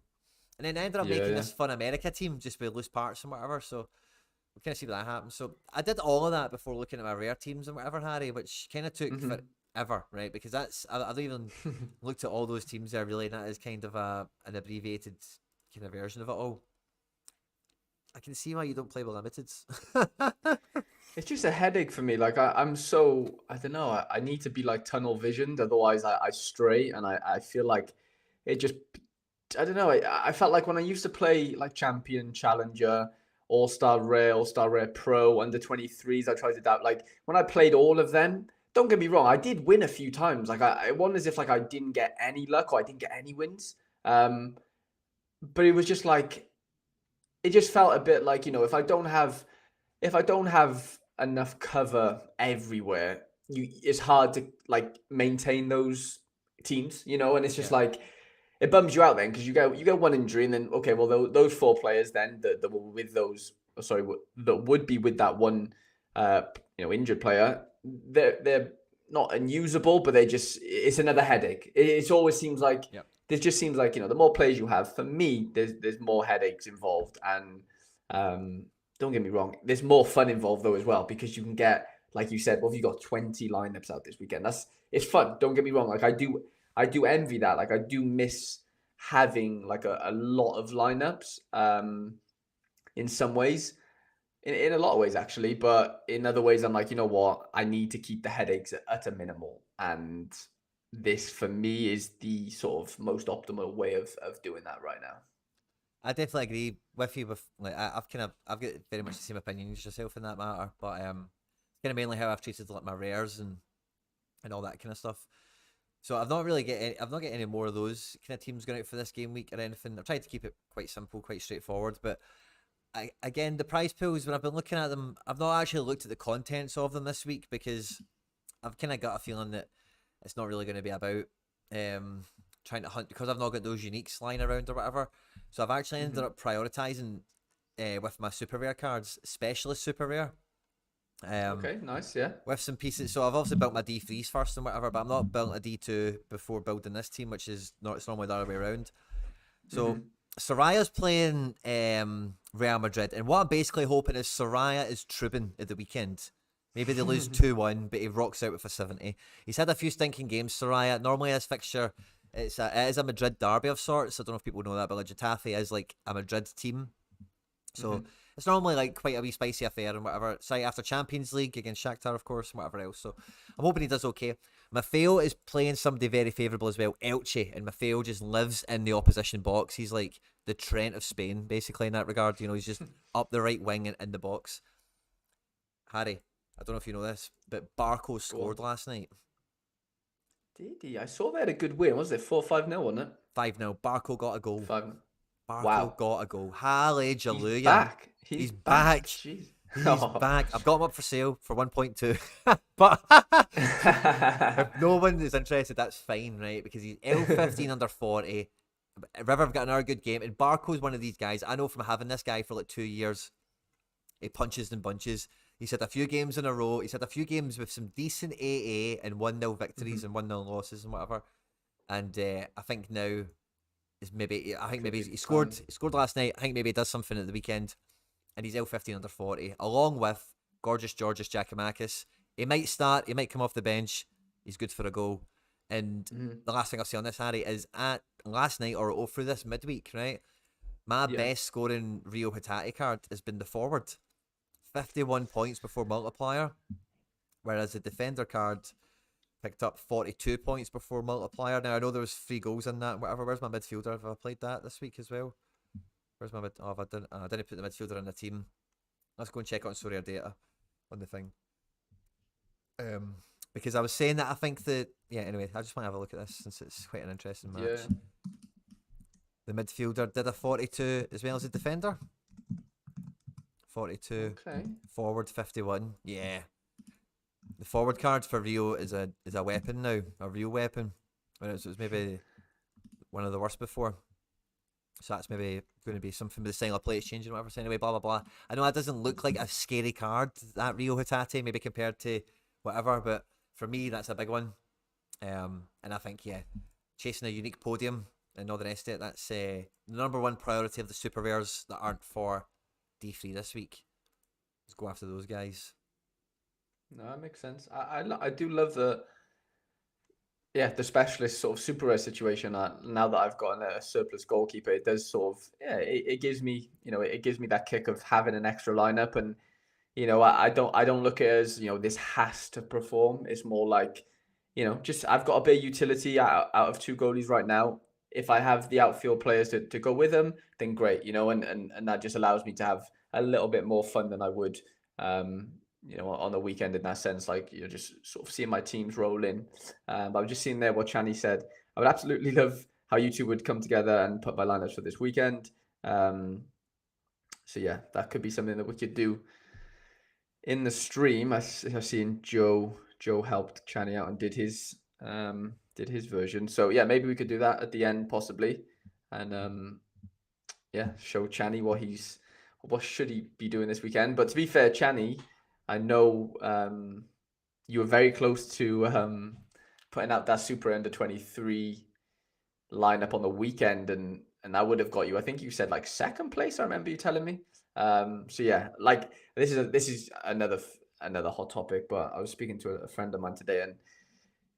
And then I ended up making this Fun America team just with loose parts and whatever, so we'll kind of see what that happens. So I did all of that before looking at my rare teams and whatever, Harry, which kind of took forever, right? Because I don't even looked at all those teams there, really, and that is kind of an abbreviated kind of version of it all. I can see why you don't play with limiteds. It's just a headache for me. Like I'm so, I don't know, I need to be like tunnel visioned, otherwise I stray, and I feel like it just, I don't know, I felt like when I used to play like Champion, Challenger, All-Star Rare Pro, under 23s, I tried to doubt, like when I played all of them, don't get me wrong, I did win a few times. Like it wasn't as if like I didn't get any luck or I didn't get any wins. But it was just like, it just felt a bit like, if I don't have enough cover everywhere, it's hard to like maintain those teams, and it's just like it bums you out then because you get one injury and then okay, well those four players then that were with that would be with that one injured player, they're not unusable, but it's another headache. It always seems like this just seems like the more players you have, for me, there's more headaches involved, and don't get me wrong, there's more fun involved though as well because you can get, like you said, well, if you got 20 lineups out this weekend, it's fun. Don't get me wrong, like I do envy that. Like I do miss having like a lot of lineups in some ways, in a lot of ways actually, but in other ways I'm like, you know what, I need to keep the headaches at a minimal, and this for me is the sort of most optimal way of doing that right now. I definitely agree with you. I've got very much the same opinion as yourself in that matter. But it's kind of mainly how I've treated like my rares and all that kind of stuff. So I've not getting any more of those kind of teams going out for this game week or anything. I've tried to keep it quite simple, quite straightforward. But again, the prize pools, when I've been looking at them, I've not actually looked at the contents of them this week because I've kind of got a feeling that it's not really going to be about trying to hunt because I've not got those uniques lying around or whatever. So I've actually ended up prioritizing with my super rare cards, specialist super rare. Okay, nice, yeah. With some pieces. So I've obviously built my D3s first and whatever, but I'm not building a D2 before building this team, which is not, it's normally the other way around. So Soraya's playing Real Madrid, and what I'm basically hoping is Soraya is Trubin at the weekend. Maybe they lose 2-1, but he rocks out with a 70. He's had a few stinking games, Soraya. Normally his fixture, it is a Madrid derby of sorts. I don't know if people know that, but like Getafe is like a Madrid team. So it's normally like quite a wee spicy affair and whatever. It's like after Champions League against Shakhtar, of course, and whatever else. So I'm hoping he does okay. Maffeo is playing somebody very favourable as well, Elche, and Maffeo just lives in the opposition box. He's like the Trent of Spain, basically, in that regard. You know, he's just up the right wing and in the box. Harry, I don't know if you know this, but Barco scored last night. Did he? I saw they had a good win. Was it 4-5-0, wasn't it? 5-0. Barco got a goal. 5. Barco got a goal. Hallelujah. He's back. He's back. Jeez. He's back. I've got him up for sale for 1.2. But if no one is interested, that's fine, right? Because he's L15 under 40. River have got another good game. And Barco's one of these guys. I know from having this guy for like 2 years. He punches and bunches. He's had a few games in a row. He's had a few games with some decent AA and 1-0 victories and 1-0 losses and whatever. And I think now is maybe he scored last night. I think maybe he does something at the weekend. And he's L15 under 40, along with gorgeous Georgios Giacomakis. He might start, he might come off the bench. He's good for a goal. And the last thing I'll say on this, Harry, is at last night or through this midweek, right? My best scoring Rio Hatate card has been the forward. 51 points before multiplier. Whereas the defender card picked up 42 points before multiplier. Now, I know there was 3 goals in that. Whatever. Where's my midfielder? Have I played that this week as well? Where's my mid? Oh, I didn't put the midfielder in the team. Let's go and check on Sorare data on the thing. Because I was saying that I think that anyway, I just want to have a look at this since it's quite an interesting match. Yeah. The midfielder did a 42 as well as the defender. 42. Okay. Forward 51. Yeah. The forward card for Rio is a weapon now, a real weapon. Whereas it was maybe one of the worst before. So that's maybe going to be something with the style of play exchange and whatever. So anyway, blah, blah, blah. I know that doesn't look like a scary card, that Rio Hatate, maybe compared to whatever, but for me, that's a big one. And I think, chasing a unique podium and all the rest of it, that's the number one priority of the super rares that aren't for D3 this week. Let's go after those guys. No, that makes sense. I do love the specialist sort of super rare situation. Now that I've gotten a surplus goalkeeper, it does sort of it gives me that kick of having an extra lineup, and I don't look at it as this has to perform. It's more like just I've got a bit of utility out of 2 goalies right now. If I have the outfield players to go with them, then great, and that just allows me to have a little bit more fun than I would on the weekend in that sense, like just sort of seeing my teams roll in. But I was just seeing there what Chani said. I would absolutely love how you two would come together and put my lineups for this weekend. So yeah, that could be something that we could do in the stream. I've seen Joe helped Chani out and did his version. So yeah, maybe we could do that at the end possibly, and show Chani what should he be doing this weekend. But to be fair, Chani, I know you were very close to putting out that Super Under 23 lineup on the weekend, and that would have got you. I think you said like 2nd place. I remember you telling me. So yeah, like this is another hot topic. But I was speaking to a friend of mine today, and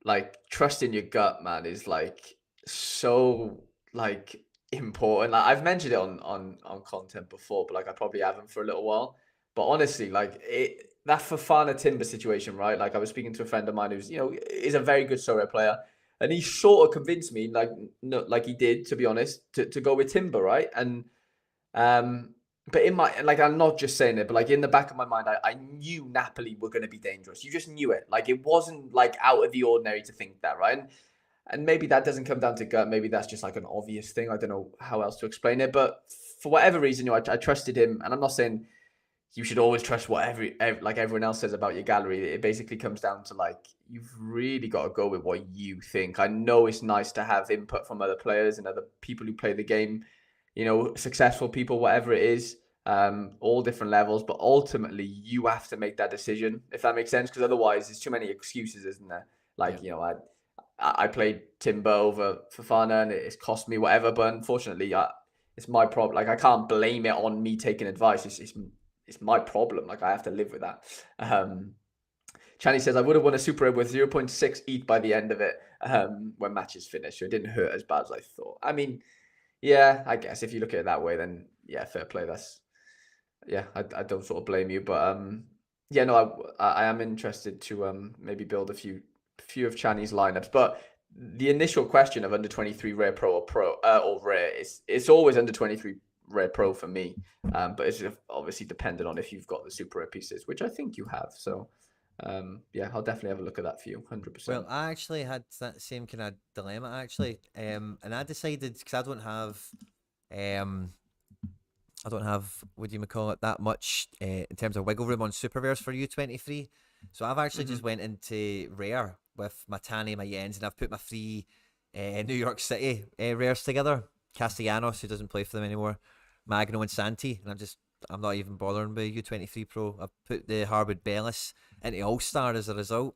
like trusting your gut, man, is like so like important. Like I've mentioned it on content before, but like I probably haven't for a little while. But honestly, like that Fofana Timber situation, right? Like I was speaking to a friend of mine who's is a very good Sorare player, and he sort of convinced me, like he did, to be honest, to go with Timber, right? And but in my, like, I'm not just saying it, but like in the back of my mind, I knew Napoli were going to be dangerous. You just knew it. Like it wasn't like out of the ordinary to think that, right? And maybe that doesn't come down to gut. Maybe that's just like an obvious thing. I don't know how else to explain it. But for whatever reason, I trusted him. And I'm not saying you should always trust what like everyone else says about your gallery. It basically comes down to like, you've really got to go with what you think. I know it's nice to have input from other players and other people who play the game, successful people, whatever it is, all different levels, but ultimately you have to make that decision, if that makes sense. Because otherwise there's too many excuses, isn't there? Like, I played Timber over Fafana and it's cost me whatever, but unfortunately it's my problem. Like, I can't blame it on me taking advice. It's my problem. Like, I have to live with that. Channy says, I would have won a Super Rare with 0.6 ETH by the end of it when matches finished. So it didn't hurt as bad as I thought. I mean, yeah, I guess if you look at it that way, then yeah, fair play. I don't sort of blame you. But yeah, no, I am interested to maybe build a few of Channy's lineups. But the initial question of under 23 rare pro or rare, it's always under 23 rare pro for me. But it's obviously dependent on if you've got the super rare pieces, which I think you have. So yeah, I'll definitely have a look at that for you, 100%. Well, I actually had that same kind of dilemma actually, and I decided, because I don't have what do you call it, that much in terms of wiggle room on super rares for U23. So I've actually just went into rare with my Tani, my Yens, and I've put my three New York City rares together. Castellanos, who doesn't play for them anymore, Magno and Santi, and I'm not even bothering with U23 Pro. I've put the Harwood Bellis into All Star as a result.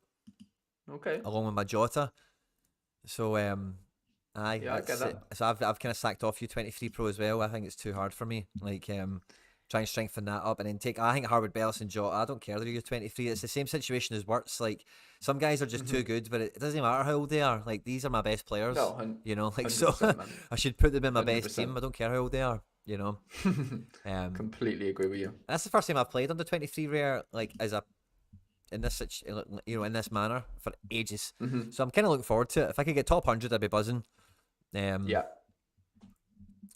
Okay. Along with my Jota. So yeah, I get that. So I've kind of sacked off U23 Pro as well. I think it's too hard for me. Like try and strengthen that up and then I think Harwood Bellis and Jota, I don't care they're U23. It's the same situation as Wirtz. Like, some guys are just too good, but it doesn't matter how old they are. Like, these are my best players. No, like, so I should put them in my 100%. best team. I don't care how old they are. Completely agree with you. That's the first time I've played under 23 rare, like, in this manner for ages. So I'm kind of looking forward to it. If I could get top 100, I'd be buzzing. Yeah,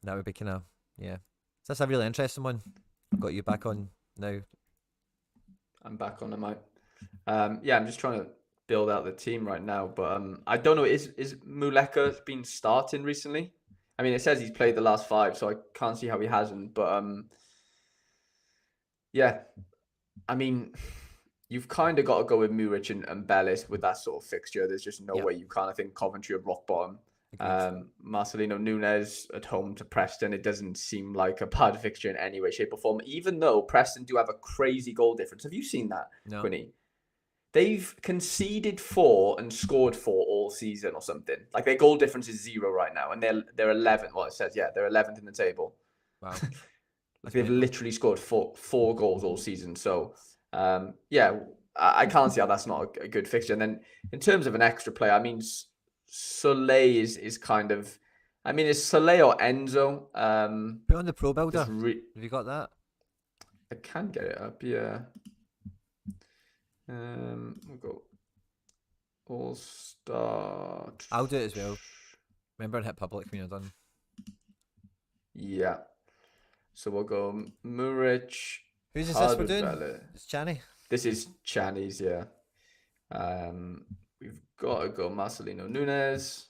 that would be kind of, yeah. So that's a really interesting one. I've got you back on now. I'm back on the mic. Yeah, I'm just trying to build out the team right now, but I don't know. Is Muleka been starting recently? I mean, it says he's played the last 5, so I can't see how he hasn't. But yeah, I mean, you've kind of got to go with Muric and Bellis with that sort of fixture. There's just no way you can't. I think Coventry are rock bottom. Marcelino Nunes at home to Preston. It doesn't seem like a bad fixture in any way, shape, or form, even though Preston do have a crazy goal difference. Have you seen that, Quinny? They've conceded 4 and scored 4 all season or something. Like, their goal difference is 0 right now, and they're 11th. Well, it says, yeah, they're 11th in the table. Wow. Like, they've literally scored four goals all season. So, yeah, I can't see how that's not a good fixture. And then in terms of an extra play, I mean, Soleil is kind of, I mean, it's Soleil or Enzo. Put on the Pro Builder. Have you got that? I can get it up, yeah. We'll go All Star. I'll do it as well. Remember and hit public when you're done. Yeah. So we'll go Muric. Who's this we're doing? It's Channy. This is Channy's, yeah. We've got to go Marcelino Nunes.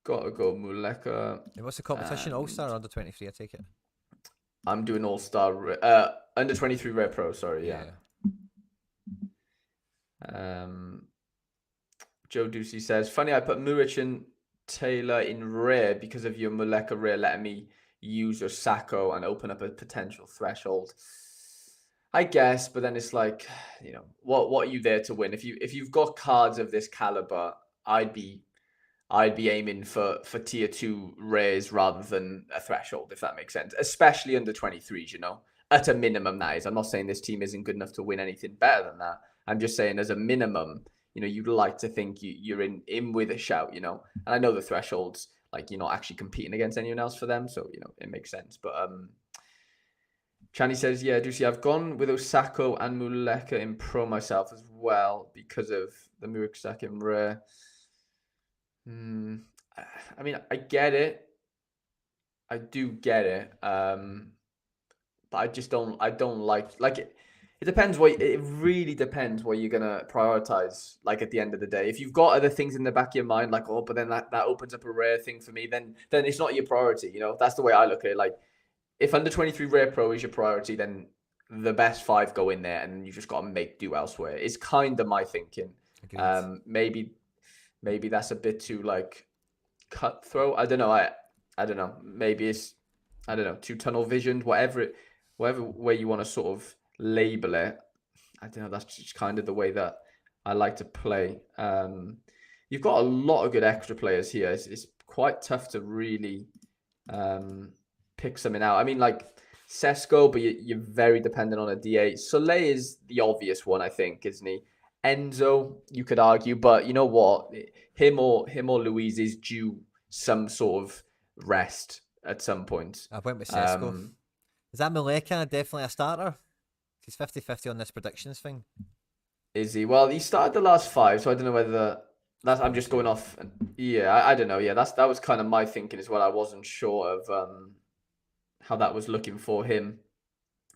Got to go Muleka. And what's the competition? All Star or under 23? I take it. I'm doing All Star. Under 23 Rare Pro. Sorry, yeah. Joe Ducey says, funny, I put Muric and Taylor in rare because of your Muleka rare letting me use your Sacco and open up a potential threshold. I guess, but then it's like, what are you there to win? If you've got cards of this caliber, I'd be aiming for tier 2 rares rather than a threshold, if that makes sense. Especially under 23s, at a minimum, that is. I'm not saying this team isn't good enough to win anything better than that. I'm just saying, as a minimum, you'd like to think you're in with a shout, And I know the thresholds, like, you're not actually competing against anyone else for them, so it makes sense. But Channy says, yeah, Ducey, I've gone with Osako and Muleka in pro myself as well because of the Muric stack in rare. I mean, I get it. I do get it. But I just don't like it. It depends it really depends what you're gonna prioritize. Like at the end of the day, if you've got other things in the back of your mind, like but then that opens up a rare thing for me, then it's not your priority. That's the way I look at it. Like if under 23 rare pro is your priority, then the best 5 go in there, and you just got to make do elsewhere. It's kind of my thinking. Agreed. Maybe that's a bit too like cutthroat. I don't know. I don't know. Maybe it's too tunnel visioned. Whatever way you want to sort of label it. I don't know. That's just kind of the way that I like to play. You've got a lot of good extra players here. It's quite tough to really pick something out. I mean, like Sesko, but you're very dependent on a DA. Soleil is the obvious one, I think, isn't he? Enzo, you could argue, but you know what? Him or Louise is due some sort of rest at some point. I went with Sesko. Is that Muleka definitely a starter? He's 50-50 on this predictions thing. Is he? Well, he started the last 5, so I don't know whether that's. I'm just going off. Yeah, I don't know. Yeah, that was kind of my thinking as well. I wasn't sure of how that was looking for him.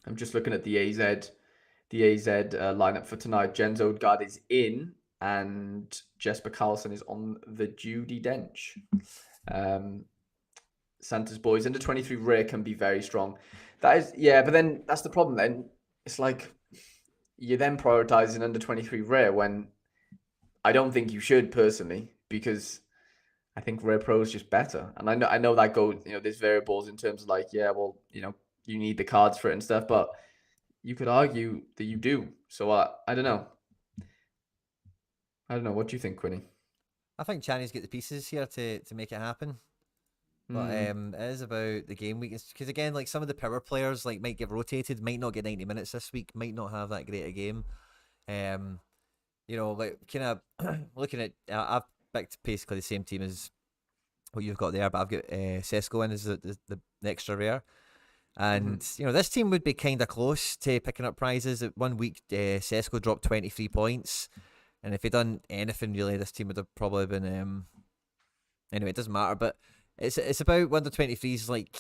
I'm just looking at the AZ lineup for tonight. Jens Odegaard is in, and Jesper Karlsson is on the Judy bench. Santa's boys under 23 rare can be very strong. That is, yeah, but then that's the problem. Then it's like you're then prioritizing under 23 rare when I don't think you should personally, because I think rare pro is just better. And I know that goes, there's variables in terms of like, yeah, well, you need the cards for it and stuff, but you could argue that you do. So I don't know. What do you think, Quinny? I think Channy's got the pieces here to make it happen. But it is about the game week, because again, like some of the power players like might get rotated, might not get 90 minutes this week, might not have that great a game. Like kind of looking at, I've picked basically the same team as what you've got there, but I've got Sesko in as the extra rare. And this team would be kind of close to picking up prizes. At 1 week, Sesko dropped 23 points, and if he'd done anything really, this team would have probably been. Anyway, it doesn't matter, but it's about when the 23s, like,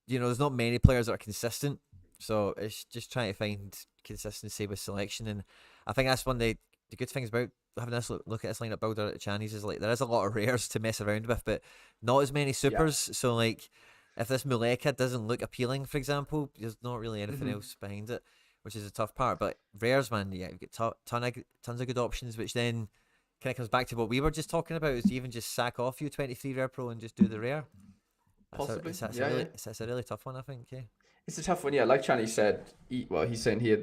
there's not many players that are consistent, so it's just trying to find consistency with selection, and I think that's one of the good things about having this look at this lineup builder at Channy's is like there is a lot of rares to mess around with, but not as many supers. Yeah. So like, if this Muleka doesn't look appealing, for example, there's not really anything else behind it, which is a tough part. But rares, man, yeah, you've got tons of good options, which then kind of comes back to what we were just talking about, is even just sack off you 23 rare pro and just do the rare. Possibly. It's a really tough one, I think. Yeah, it's a tough one. Yeah, like Channy said, he's saying here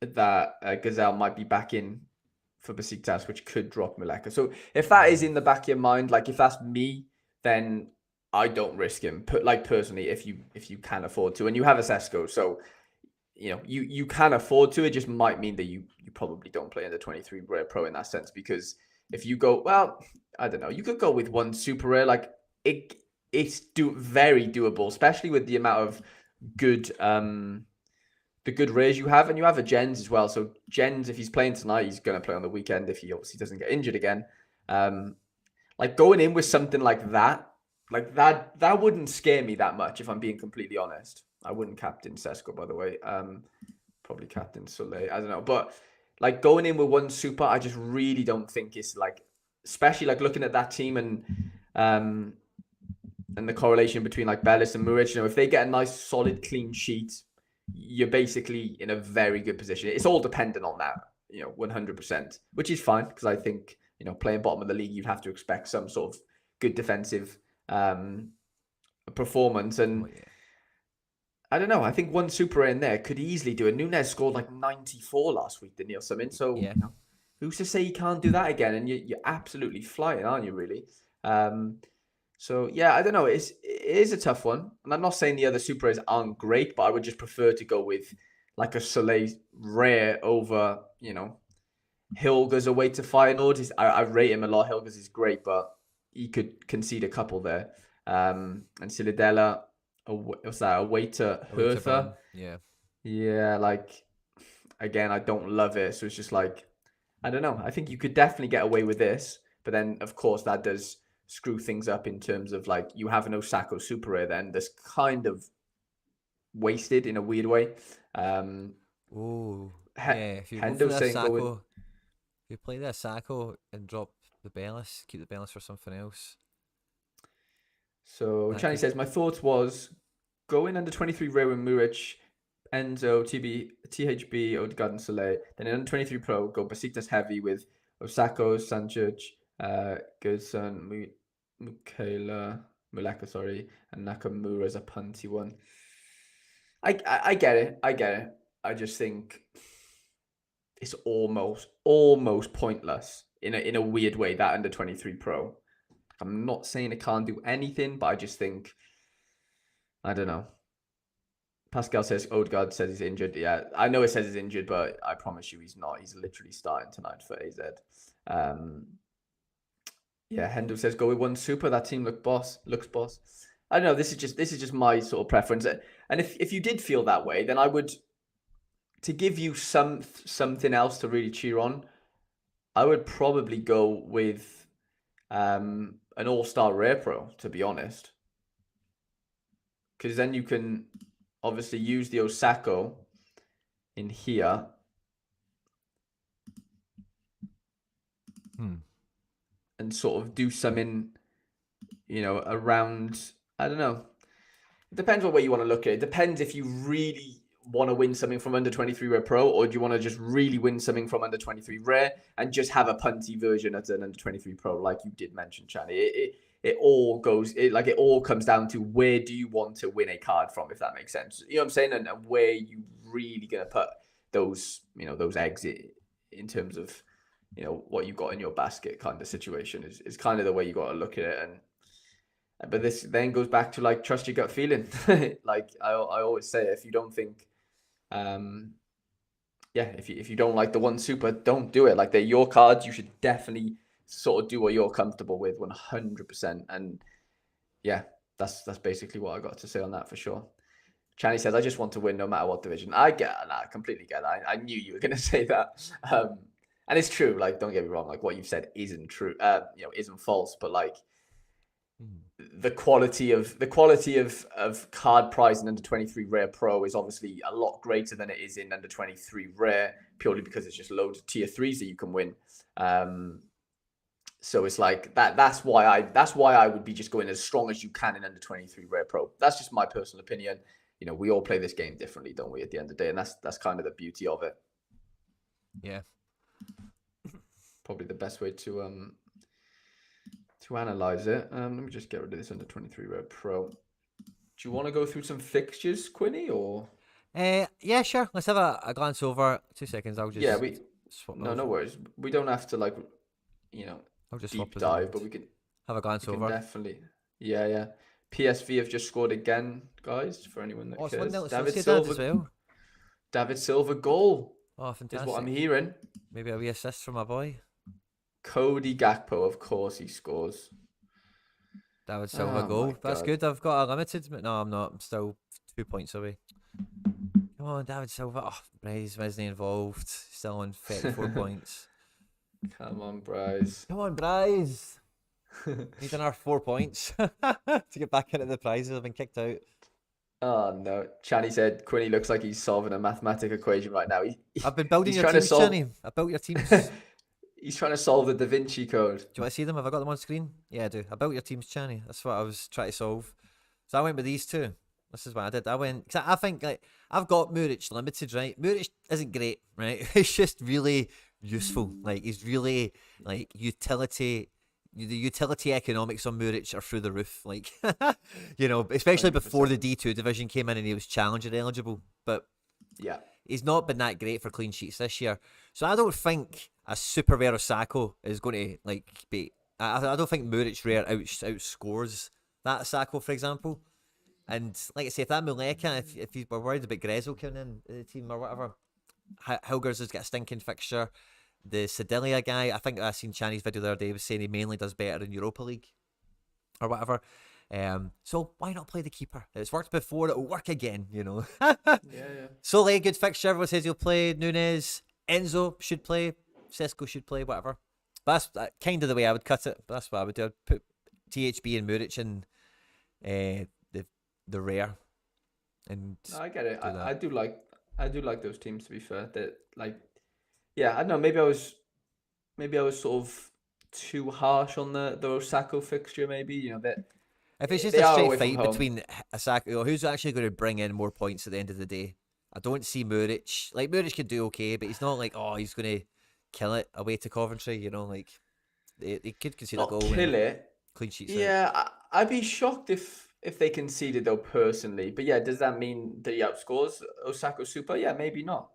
that Gazelle might be back in for Besiktas, which could drop Muleka. So if that is in the back of your mind, like if that's me, then I don't risk him. Like personally, if you can afford to, and you have a Sesko, so you can afford to. It just might mean that you probably don't play in the 23 rare pro in that sense, because if you go, well, I don't know, you could go with one super rare. Like it's very doable, especially with the amount of good the good rares you have, and you have a Jens as well. So Jens, if he's playing tonight, he's going to play on the weekend if he obviously doesn't get injured again. Like going in with something like that wouldn't scare me that much, if I'm being completely honest. I wouldn't captain Sesko, by the way. Probably captain Soleil. I don't know. But like going in with one super, I just really don't think it's like, especially like looking at that team and the correlation between like Bellis and Muric, if they get a nice solid clean sheet, you're basically in a very good position. It's all dependent on that, 100%, which is fine, because I think, playing bottom of the league, you'd have to expect some sort of good defensive performance. And I don't know, I think one super in there could easily do it. Nunez scored like 94 last week, didn't he, or something? So who's to say he can't do that again? And you're absolutely flying, aren't you, really? So yeah, I don't know. It is a tough one, and I'm not saying the other super rares aren't great, but I would just prefer to go with like a Soleil rare over, Hilger's away to Feyenoord. I rate him a lot. Hilger's is great, but he could concede a couple there. And Ciladella, what's that? Away to Hertha. Yeah. Like again, I don't love it, so it's just like, I don't know. I think you could definitely get away with this, but then of course that does screw things up in terms of like you have an Osako super rare. Then there's kind of wasted in a weird way. Oh, He- yeah. If you go for Hendo this saying go with. Sacco, if you play this Sacco and drop the Bellis, keep the Bellis for something else. So That Chani could. says my thoughts was go in under 23 Ray with Muric, Enzo, THB, Odegaard and Soleil. Then in under 23 Pro, go Besiktas heavy with Osako, Sanchez, Gerson, Muleka, sorry, and Nakamura as a punty one. I get it. I get it. I just think it's almost pointless in a weird way, that under 23 Pro. I'm not saying it can't do anything, but I just think, I don't know. Pascal says Odegaard says he's injured. Yeah, I know it says he's injured, but I promise you he's not. He's literally starting tonight for AZ. Yeah, Hendo says go with one super. That team looks boss. I don't know. This is just my sort of preference. And if you did feel that way, then I would, to give you something else to really cheer on, I would probably go with an all-star rare pro, to be honest, because then you can obviously use the Osako in here. And sort of do something, around, I don't know. It depends what way you want to look at it. It depends if you really want to win something from under 23 Rare Pro, or do you want to just really win something from under 23 Rare and just have a punty version at an under 23 Pro, like you did mention, Chani. It all comes down to where do you want to win a card from, if that makes sense. You know what I'm saying? And where you really going to put those eggs in terms of, what you got in your basket kind of situation is kind of the way you got to look at it. But this then goes back to like, trust your gut feeling. Like I always say, if you don't think, if you don't like the one super, don't do it. Like, they're your cards. You should definitely sort of do what you're comfortable with 100%. And yeah, that's basically what I got to say on that for sure. Chani says, I just want to win no matter what division. I completely get that. I knew you were going to say that. And it's true. Like, don't get me wrong. Like, what you've said isn't true. Isn't false. But like, the quality of card prize in under 23 Rare Pro is obviously a lot greater than it is in under 23 Rare, purely because it's just loads of tier 3s that you can win. So it's like that. That's why I would be just going as strong as you can in under 23 Rare Pro. That's just my personal opinion. We all play this game differently, don't we? At the end of the day, and that's kind of the beauty of it. Yeah. Probably the best way to analyze it. Let me just get rid of this under 23 Rare Pro. Do you want to go through some fixtures, Quinny, or? Yeah, sure. Let's have a glance over. 2 seconds. I'll just swap. No worries. We don't have to I'll just deep dive, but we can have a glance over. Definitely. Yeah. PSV have just scored again, guys. For anyone that cares. David Silva goal. Oh, fantastic! Is what I'm hearing. Maybe a wee assist from my boy. Cody Gakpo, of course, he scores. David Silva goal. That's good. I've got a limited, but no, I'm not. I'm still 2 points away. Come on, David Silva. Oh, Bryce wasn't involved. Still on 34 points. Come on, Bryce. Come on, Bryce. Need another 4 points to get back into the prizes. I've been kicked out. Oh no! Chani said Quinny looks like he's solving a mathematical equation right now. I've been building your teams, Chani. I built your teams. He's trying to solve the Da Vinci Code. Do you want to see them? Have I got them on screen? Yeah, I do. I built your teams, Chani. That's what I was trying to solve. So I went with these two. This is what I did. I went, because I think, like, I've got Muric limited, right? Muric isn't great, right? It's just really useful. Like, he's really, like, the utility economics on Muric are through the roof. Like, especially 100%. Before the D2 division came in and he was challenger eligible. But yeah, he's not been that great for clean sheets this year. So I don't think a super rare Osako is going to be. I don't think Muric rare outscores that Sacco, for example. And like I say, if that Muleka, if you were worried about Grezzo coming in the team or whatever, Hilgers has got a stinking fixture. The Sedilia guy, I think I seen Chani's video the other day, was saying he mainly does better in Europa League or whatever. So why not play the keeper? It's worked before, it'll work again, Yeah. Sole, good fixture. Everyone says he'll play. Nunes, Enzo should play. Sesko should play, whatever. But that's kind of the way I would cut it. But that's what I would do. I'd put THB and Muric in the rare. and No, I get it. do that. I do like those teams, to be fair. That like, yeah, I don't know. Maybe I was sort of too harsh on the Osaka fixture. Maybe that If it's just they a are straight away from fight home. between Asako, who's actually going to bring in more points at the end of the day? I don't see Muric. Like Muric could do okay, but he's not like he's going to kill it away to Coventry. Like they could concede a Not goal and kill it. clean sheets out. Yeah, I'd be shocked if they conceded though personally. But yeah, does that mean that he outscores Osaka Super? Yeah, maybe not.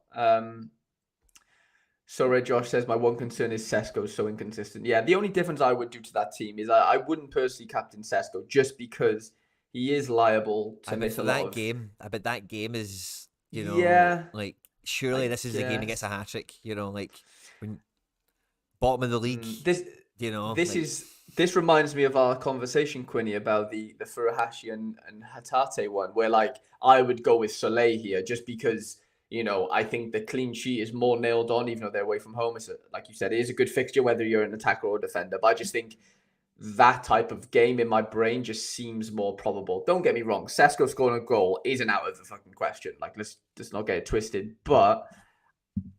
So Josh says my one concern is Sesko's so inconsistent. Yeah, the only difference I would do to that team is I wouldn't personally captain Sesko just because he is liable I to bet miss for a lot that of. game, I bet that game is Yeah, like surely I this is the game he gets a guess. hat trick. Like when bottom of the league. This this Like is this reminds me of our conversation, Quinny, about the Furuhashi and Hatate one, where like I would go with Soleil here just because I think the clean sheet is more nailed on, even though they're away from home. Like you said, it is a good fixture whether you're an attacker or a defender. But I just think that type of game in my brain just seems more probable. Don't get me wrong, Sesko scoring a goal isn't out of the fucking question. Like let's not get it twisted, but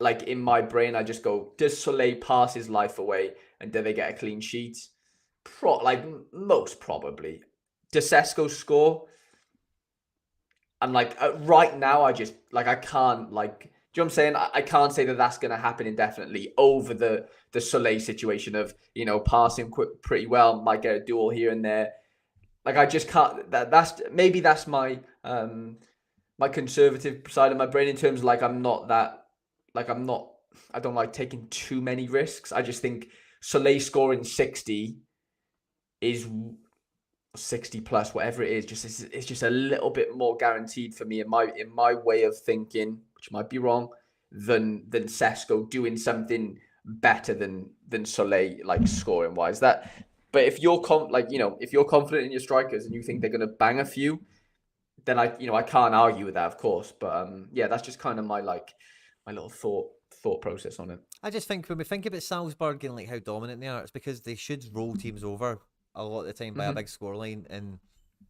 like in my brain, I just go, does Soleil pass his life away and do they get a clean sheet? Like most probably. Does Sesko score? And like right now, I just like I can't like. Do you know what I'm saying? I can't say that that's going to happen indefinitely over the Soleil situation of passing pretty well, might get a duel here and there. Like I just can't. That's my conservative side of my brain in terms of like I'm not that like I'm not I don't like taking too many risks. I just think Soleil scoring 60 is 60 plus whatever it is just it's just a little bit more guaranteed for me in my way of thinking, which might be wrong, than Sesko doing something better than Soleil like scoring wise. But if you're if you're confident in your strikers and you think they're going to bang a few, then I can't argue with that, of course. But yeah, that's just kind of my little thought process on it. I just think when we think about Salzburg and like how dominant they are, it's because they should roll teams over a lot of the time by a big scoreline. And when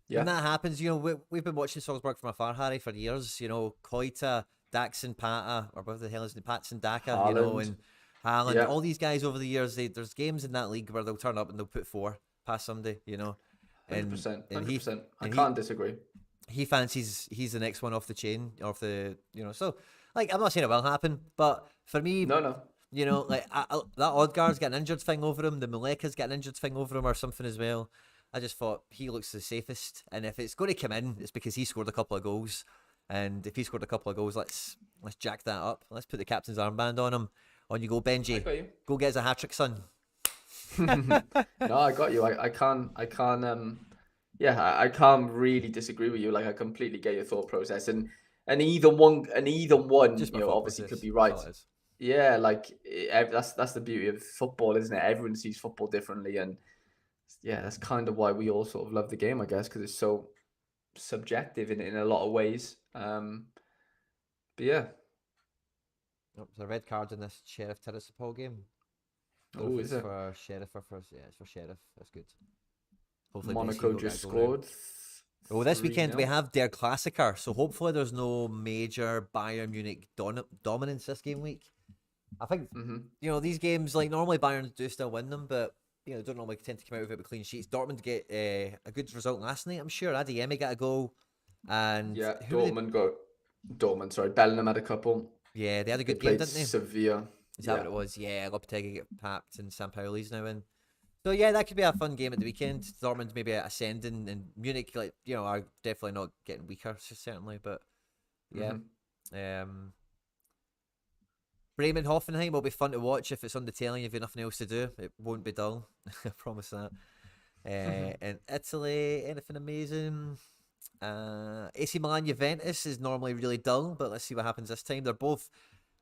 Yeah, that happens, we've been watching Salzburg from afar, Harry, for years. Koita, Daxon, Pata, or whatever the hell is it, Patson, Daka, Haaland. and Haaland. Yeah, All these guys over the years, there's games in that league where they'll turn up and they'll put four past somebody. hundred And percent, and hundred he percent. I and can't disagree. he fancies he's the next one off the chain, off the so like I'm not saying it will happen, but for me, No, no, like that Odegaard's got an injured thing over him, the Muleka's got an injured thing over him or something as well. I just thought he looks the safest, and if it's going to come in, it's because he scored a couple of goals, and if he scored a couple of goals, let's jack that up. Let's put the captain's armband on him. On you go, I Benji. got you. Go get us a hat trick, son. No, I got you. I can't yeah, I can't really disagree with you. Like I completely get your thought process, and either one, Just my thought obviously could process. be That's right. all it is. Yeah, like that's the beauty of football, isn't it? Everyone sees football differently, and yeah, that's kind of why we all sort of love the game, I guess, because it's so subjective in a lot of ways. But yeah. Oh, there's a red card in this Sheriff Tiraspol game. Don't know Oh, if is it's it? for Sheriff or for it's for Sheriff. That's good. Hopefully Monaco BC will get a just goal now. scored. Well, this weekend we 3-0. have their Klassiker, so hopefully there's no major Bayern Munich dominance this game week. I think these games, like normally Bayern do still win them, but don't normally tend to come out with it with clean sheets. Dortmund get a good result last night, I'm sure. Adeyemi got a goal, and Yeah, who were they? Dortmund. Sorry, Bellingham had a couple. Yeah, they had a They good game, played didn't they? Sevilla. Is that Yeah, what it was? Yeah, Lopetegui get papped and Sampaoli's now in. So yeah, that could be a fun game at the weekend. Dortmund maybe ascending, and Munich, are definitely not getting weaker, certainly. But yeah, Bremen Hoffenheim will be fun to watch if it's on the telly. If you've nothing else to do, it won't be dull. I promise that. And Italy, anything amazing? AC Milan Juventus is normally really dull, but let's see what happens this time. They're both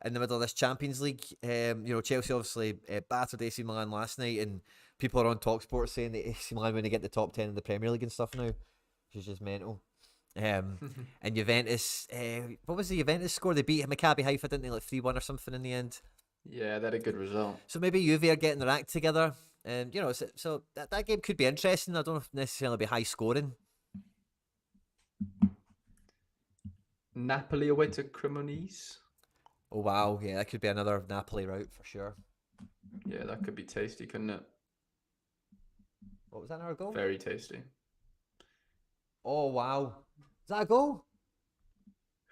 in the middle of this Champions League. Chelsea obviously battered AC Milan last night, and people are on TalkSport saying that AC Milan going to get the top 10 in the Premier League and stuff now, which is just mental. And Juventus, what was the Juventus score? They beat Maccabi Haifa, didn't they? Like 3-1 or something in the end. yeah, they had a good result. So maybe Juve are getting their act together. And, so that game could be interesting. I don't know if necessarily be high scoring. Napoli away to Cremonese. Oh wow, yeah, that could be another Napoli route for sure. Yeah, that could be tasty, couldn't it? What was that, another goal? Very tasty. Oh wow, is that a goal?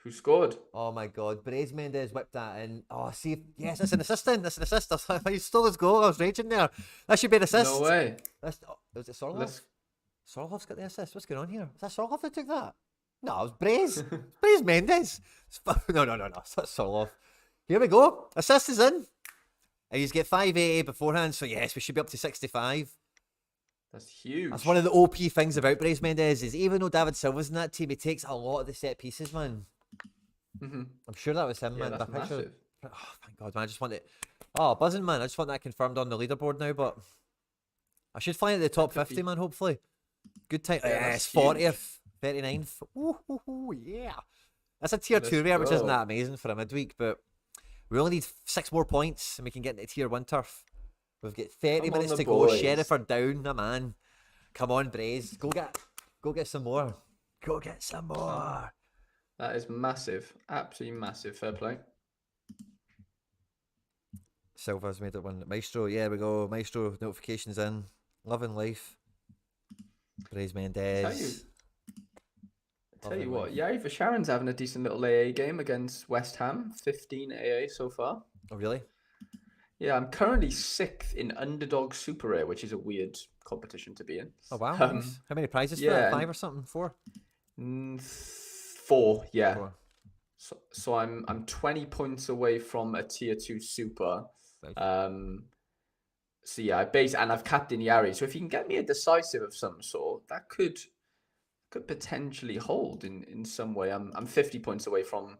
Who scored? Oh my God, Brez Mendes whipped that in. Oh, see, yes, it's an assist then. That's an assist. He stole his goal. I was raging there. That should be an assist. No way. That's, was it Sorloff? Let's... Sorloff's got the assist. What's going on here? Is that Sorloff that took that? No, it was Brez. Brez Mendes. No. It's not Sorloff. Here we go. Assist is in. And he's get 580 beforehand, so yes, we should be up to 65. That's huge. That's one of the OP things about Brez Mendes is even though David Silva's in that team, he takes a lot of the set pieces, man. Mm-hmm. I'm sure that was him, Yeah, man. that's massive. Oh, thank God, man. I just want it. Oh, buzzing, man. I just want that confirmed on the leaderboard now, but I should find it the top 50, man, hopefully. Good time. Yeah, Yes, that's 40th, 39th. Ooh, yeah. That's a tier 2 rare, which isn't that amazing for a midweek, but we only need 6 more points and we can get into tier 1 turf. We've got 30 minutes to go. Sheriff are down, nah, man. Come on, Braze. Go get some more. Go get some more. That is massive. Absolutely massive. Fair play. Silva's made it one. Maestro, yeah, we go. Maestro notifications in. Loving life. Braze Mendes. Tell you what, yeah, for Sharon's having a decent little AA game against West Ham. 15 AA so far. Oh, really? Yeah, I'm currently 6th in Underdog Super Rare, which is a weird competition to be in. Oh, wow. Nice. How many prizes for that? 5 or something? 4? 4, yeah. 4. So I'm 20 points away from a tier 2 super. Nice. So yeah, I've captained Yari. So if you can get me a decisive of some sort, that could potentially hold in some way. I'm 50 points away from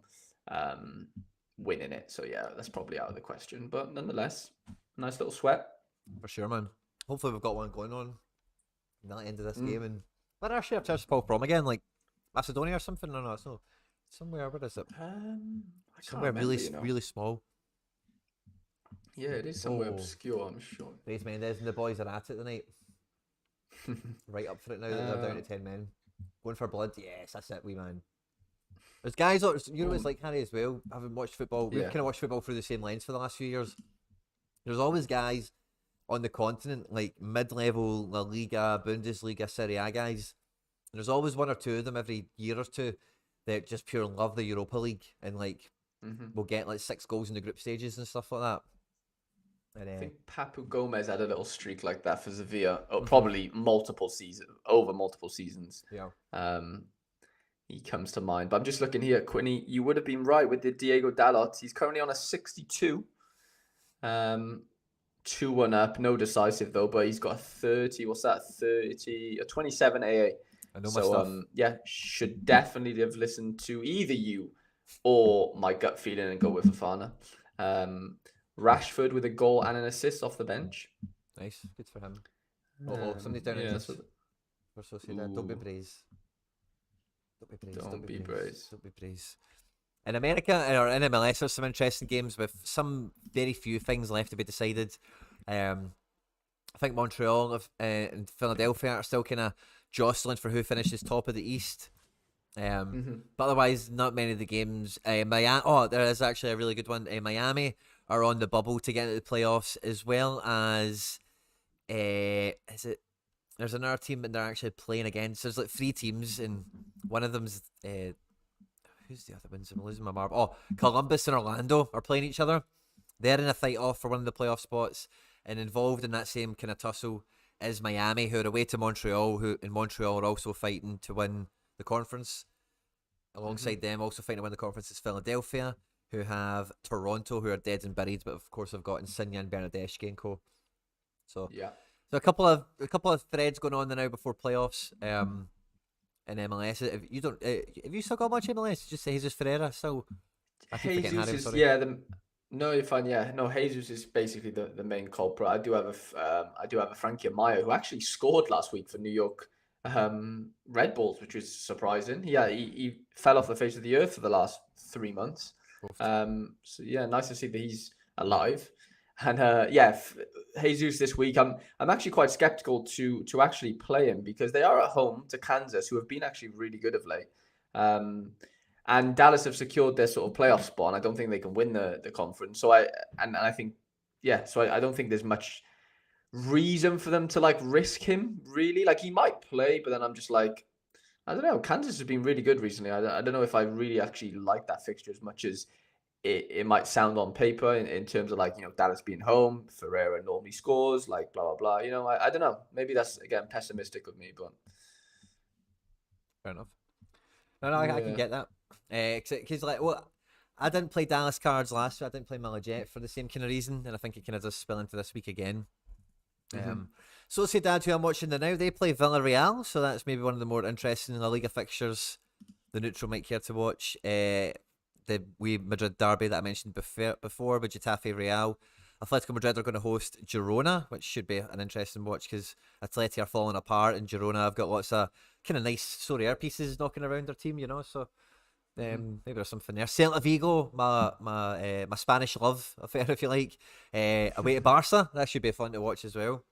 winning it. So yeah, that's probably out of the question. But nonetheless, nice little sweat. For sure, man. Hopefully we've got one going on at the end of this game. And where are our tiers Paul from again? Like Macedonia or something? No, it's not. Somewhere, where is it? Somewhere really small. Yeah, it is somewhere obscure, I'm sure. Brace Mendes and the boys are at it tonight. Right up for it now that they're down to 10 men. Going for blood, yes, that's it, wee man. There's guys, you know what it's like, Harry, as well. Having watched football, we've kind of watched football through the same lens for the last few years. There's always guys on the continent, like mid-level La Liga, Bundesliga, Serie A guys. And there's always one or two of them every year or two that just pure love the Europa League and like will get like 6 goals in the group stages and stuff like that. And, I think Papu Gomez had a little streak like that for Sevilla. Probably over multiple seasons. Yeah. He comes to mind. But I'm just looking here, Quinny. You would have been right with the Diego Dalot. He's currently on a 62. 2-1 up. No decisive though, but he's got a 30. What's that? 27 AA. I know my stuff. Yeah, should definitely have listened to either you or my gut feeling and go with Fofana. Rashford with a goal and an assist off the bench. Nice, good for him. Somebody's down in this. We're so saying that. Don't be Braze. Don't be Braze. In America or in MLS, there's some interesting games with some very few things left to be decided. I think Montreal and Philadelphia are still kind of jostling for who finishes top of the East. But otherwise, not many of the games. Miami. There is actually a really good one. Miami are on the bubble to get into the playoffs, as well as there's another team that they're actually playing against. There's like 3 teams, and one of them's who's the other ones? I'm losing my marble. Columbus and Orlando are playing each other. They're in a fight off for one of the playoff spots, and involved in that same kind of tussle is Miami, who are away to Montreal, who in Montreal are also fighting to win the conference. Alongside them, also fighting to win the conference is Philadelphia, who have Toronto, who are dead and buried, but of course have got Insigne and Bernardeschi and co. So a couple of threads going on there now before playoffs. In MLS, have you still got much MLS? Just Jesus Ferreira still. Jesus no, you're fine. Yeah, no, Jesus is basically the main culprit. I do have a Frankie Amaya who actually scored last week for New York Red Bulls, which was surprising. Yeah, he fell off the face of the earth for the last 3 months. So yeah, nice to see that he's alive. And Jesus this week, I'm actually quite skeptical to actually play him because they are at home to Kansas, who have been actually really good of late. And Dallas have secured their sort of playoff spot, and I don't think they can win the conference. So I think, yeah, so I don't think there's much reason for them to like risk him really. Like he might play, but then I'm just like, I don't know. Kansas has been really good recently. I don't know if I really actually like that fixture as much as it might sound on paper in terms of like, Dallas being home, Ferreira normally scores, like blah, blah, blah. I don't know. Maybe that's, again, pessimistic of me, but. Fair enough. No, I can get that. Because like, well, I didn't play Dallas cards last week. I didn't play Malajet for the same kind of reason, and I think it kind of does spill into this week again. Sociedad, who I'm watching now, they play Villarreal, so that's maybe one of the more interesting La Liga fixtures the neutral might care to watch. The wee Madrid derby that I mentioned before with Getafe Real. Atletico Madrid are going to host Girona, which should be an interesting watch because Atleti are falling apart, and Girona have got lots of kind of nice Sorare pieces knocking around their team, so maybe there's something there. Celta Vigo, my Spanish love affair, if you like, away to Barca. That should be fun to watch as well.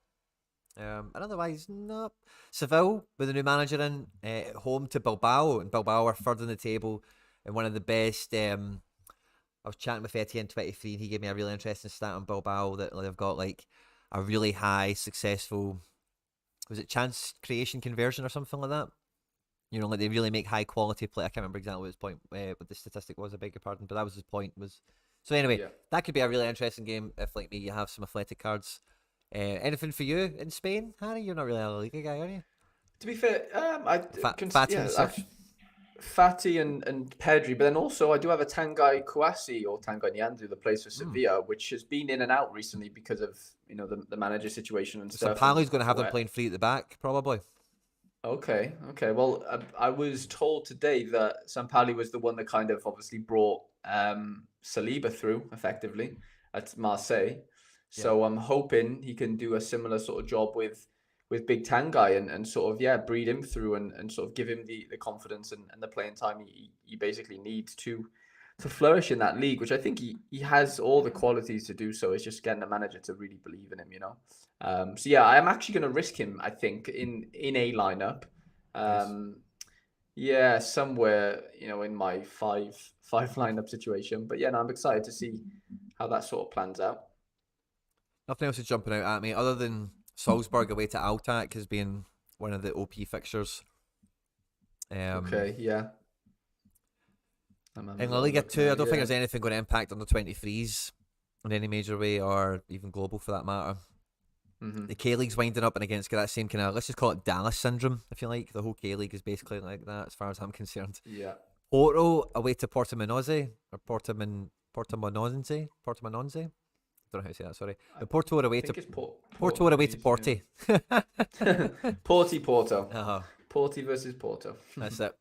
And otherwise, no. Seville with the new manager in, home to Bilbao, and Bilbao are third in the table and one of the best. I was chatting with Etienne 23, and he gave me a really interesting stat on Bilbao that they've got like a really high successful, was it chance creation conversion or something like that? Like they really make high quality play. I can't remember exactly what his point, what the statistic was. I beg your pardon, but that was his point. So anyway, that could be a really interesting game if, like me, you have some athletic cards. Anything for you in Spain, Harry? You're not really a La Liga guy, are you? To be fair, Fatty Fatty and Pedri, but then also I do have a Tanguy Kouassi or Tanguy Nianzou that plays for Sevilla, which has been in and out recently because of the manager situation and stuff. Sampaoli's going to have them playing free at the back, probably. Okay. Well, I was told today that Sampaoli was the one that kind of obviously brought Saliba through effectively at Marseille. So I'm hoping he can do a similar sort of job with Big Tanguy and sort of breed him through and sort of give him the confidence and the playing time he basically needs to flourish in that league, which I think he has all the qualities to do so. It's just getting the manager to really believe in him, So yeah, I am actually going to risk him, I think, in a lineup. Nice. Somewhere, in my five lineup situation. But yeah, no, I'm excited to see how that sort of plans out. Nothing else is jumping out at me other than Salzburg away to Altac as being one of the OP fixtures. Okay, yeah. In La Liga 2, I don't think there's anything going to impact on the 23s in any major way, or even global for that matter. The K-League's winding up, and again, it's got that same kind of, let's just call it Dallas syndrome, if you like. The whole K-League is basically like that, as far as I'm concerned. Yeah. Porto away to Portimonense, or Portimonense? I don't know how to say that, sorry. The Porto are away to Porto are away to Porty. Porto. Uh-huh. Porty versus Porto. That's it.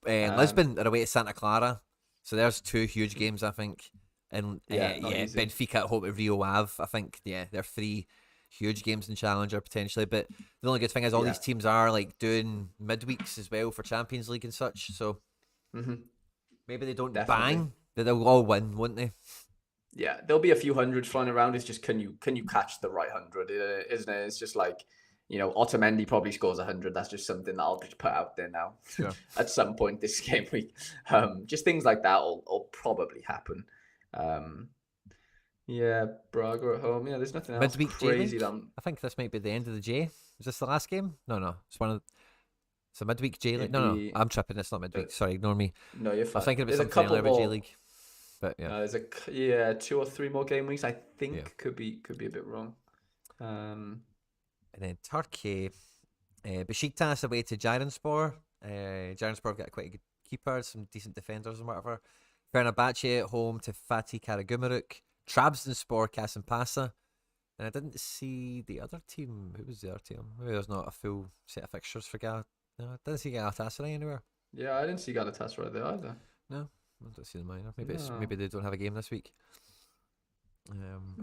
Lisbon are away to Santa Clara. So there's two huge games, I think. And Benfica at home to Rio Ave. I think, they're three huge games in Challenger potentially. But the only good thing is all these teams are like doing midweeks as well for Champions League and such. So maybe they don't bang, but they'll all win, won't they? Yeah, there'll be a few hundreds flying around. It's just can you catch the right 100, isn't it? It's just like, Otamendi probably scores 100. That's just something that I'll just put out there now. Sure. At some point this game week. Just things like that will probably happen. Braga at home. Yeah, there's nothing else Midweek crazy. I think this might be the end of the J. Is this the last game? No. It's a midweek J League. No, I'm tripping. It's not midweek. Sorry, ignore me. No, you're fine. I was thinking about something earlier J League. But there's 2 or 3 more game weeks. I think could be a bit wrong. And then Turkey, Besiktas away to Giresunspor. Giresunspor have got quite good keepers, some decent defenders and whatever. Fenerbahce at home to Fatih Karagümrük. Trabzonspor, Kasımpaşa. And I didn't see the other team. Who was the other team? Maybe there's not a full set of fixtures for No, I didn't see Galatasaray anywhere. Yeah, I didn't see Galatasaray there either. No. I don't see them either. Maybe they don't have a game this week.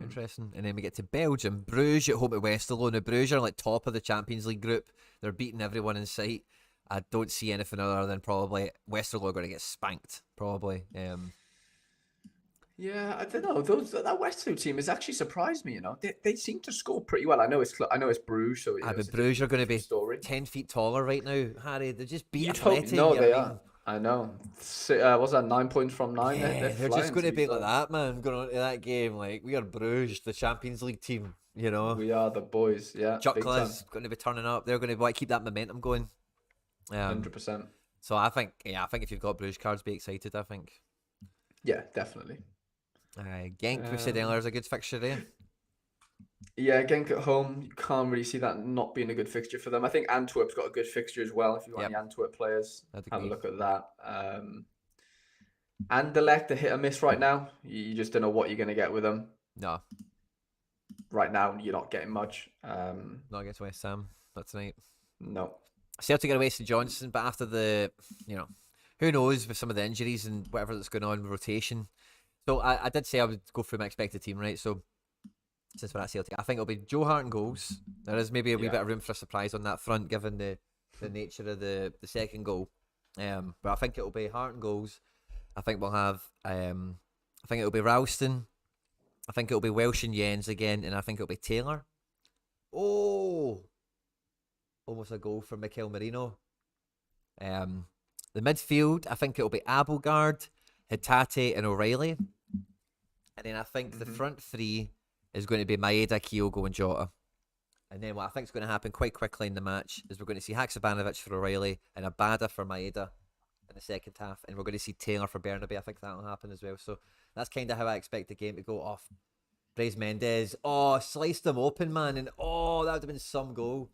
Interesting. And then we get to Belgium. Bruges at home to Westerlo. Now Bruges are like top of the Champions League group. They're beating everyone in sight. I don't see anything other than probably Westerlo are going to get spanked. Probably. Yeah, I don't know. That Westerlo team has actually surprised me. They seem to score pretty well. I know it's Bruges, so but Bruges are going to be 10 feet taller right now, Harry. They're just beating they are. I know. What's that? 9 points from 9. They're Yeah, they're just flying, going to to be be like fair. that, man. Going on to that game, like we are Bruges, the Champions League team. You know, We are the boys. Yeah, big time. Chukla's going to be turning up. They're going to want to keep that momentum going. 100%. So I think, yeah, I think if you've got Bruges cards, be excited. I think. Yeah, definitely. Genk, we said earlier, is a good fixture there. Yeah, Genk at home, you can't really see that not being a good fixture for them. I think Antwerp's got a good fixture as well. If you got Yep, any Antwerp players, I'd have a agree. look at that. Anderlecht, are hit or miss right now. You just don't know what you're going to get with them. No, Right now, you're not getting much. not against West Ham. Not tonight. No. Celtic are away to Johnson, but after the, who knows with some of the injuries and whatever that's going on with rotation. So I did say I would go through my expected team, right? So since we're at Celtic, I think it'll be Joe Hart and goals. There is maybe a wee Yeah. bit of room for a surprise on that front, given the nature of the second goal. But I think it'll be Hart and goals. I think we'll have, I think it'll be Ralston. I think it'll be Welsh and Jens again, and I think it'll be Taylor. Oh, almost a goal for Mikel Merino. The midfield, I think it'll be Abelgard, Hitate, and O'Reilly. And then I think the front three is going to be Maeda, Kyogo, and Jota. And then what I think is going to happen quite quickly in the match is we're going to see Haksabanovic for O'Reilly and Abada for Maeda in the second half, and we're going to see Taylor for Bernabe. I think that'll happen as well. So that's kind of how I expect the game to go off. Brais Mendes, sliced them open, man, and that would have been some goal.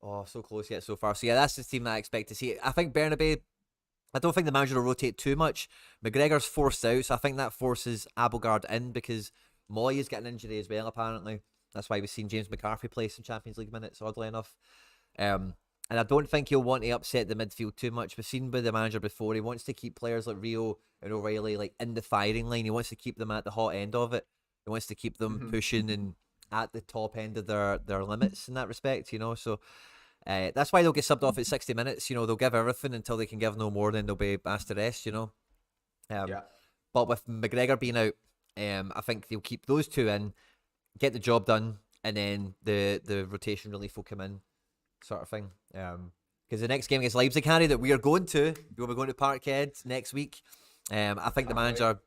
Oh, so close yet so far. So yeah, that's the team that I expect to see. I think Bernabe, I don't think the manager will rotate too much. McGregor's forced out, so I think that forces Abelgard in because Moy is getting an injury as well, apparently. That's why we've seen James McCarthy play some Champions League minutes, oddly enough. And I don't think he'll want to upset the midfield too much. We've seen with the manager before, he wants to keep players like Rio and O'Reilly like in the firing line. He wants to keep them at the hot end of it. He wants to keep them pushing and at the top end of their limits in that respect, So that's why they'll get subbed off at 60 minutes. They'll give everything until they can give no more, then they'll be asked to rest, Yeah. But with McGregor being out, I think they'll keep those two in, get the job done, and then the rotation relief will come in, sort of thing. Because the next game against Leipzig, Harry, that we are going to, we'll be going to Parkhead next week. I think the manager,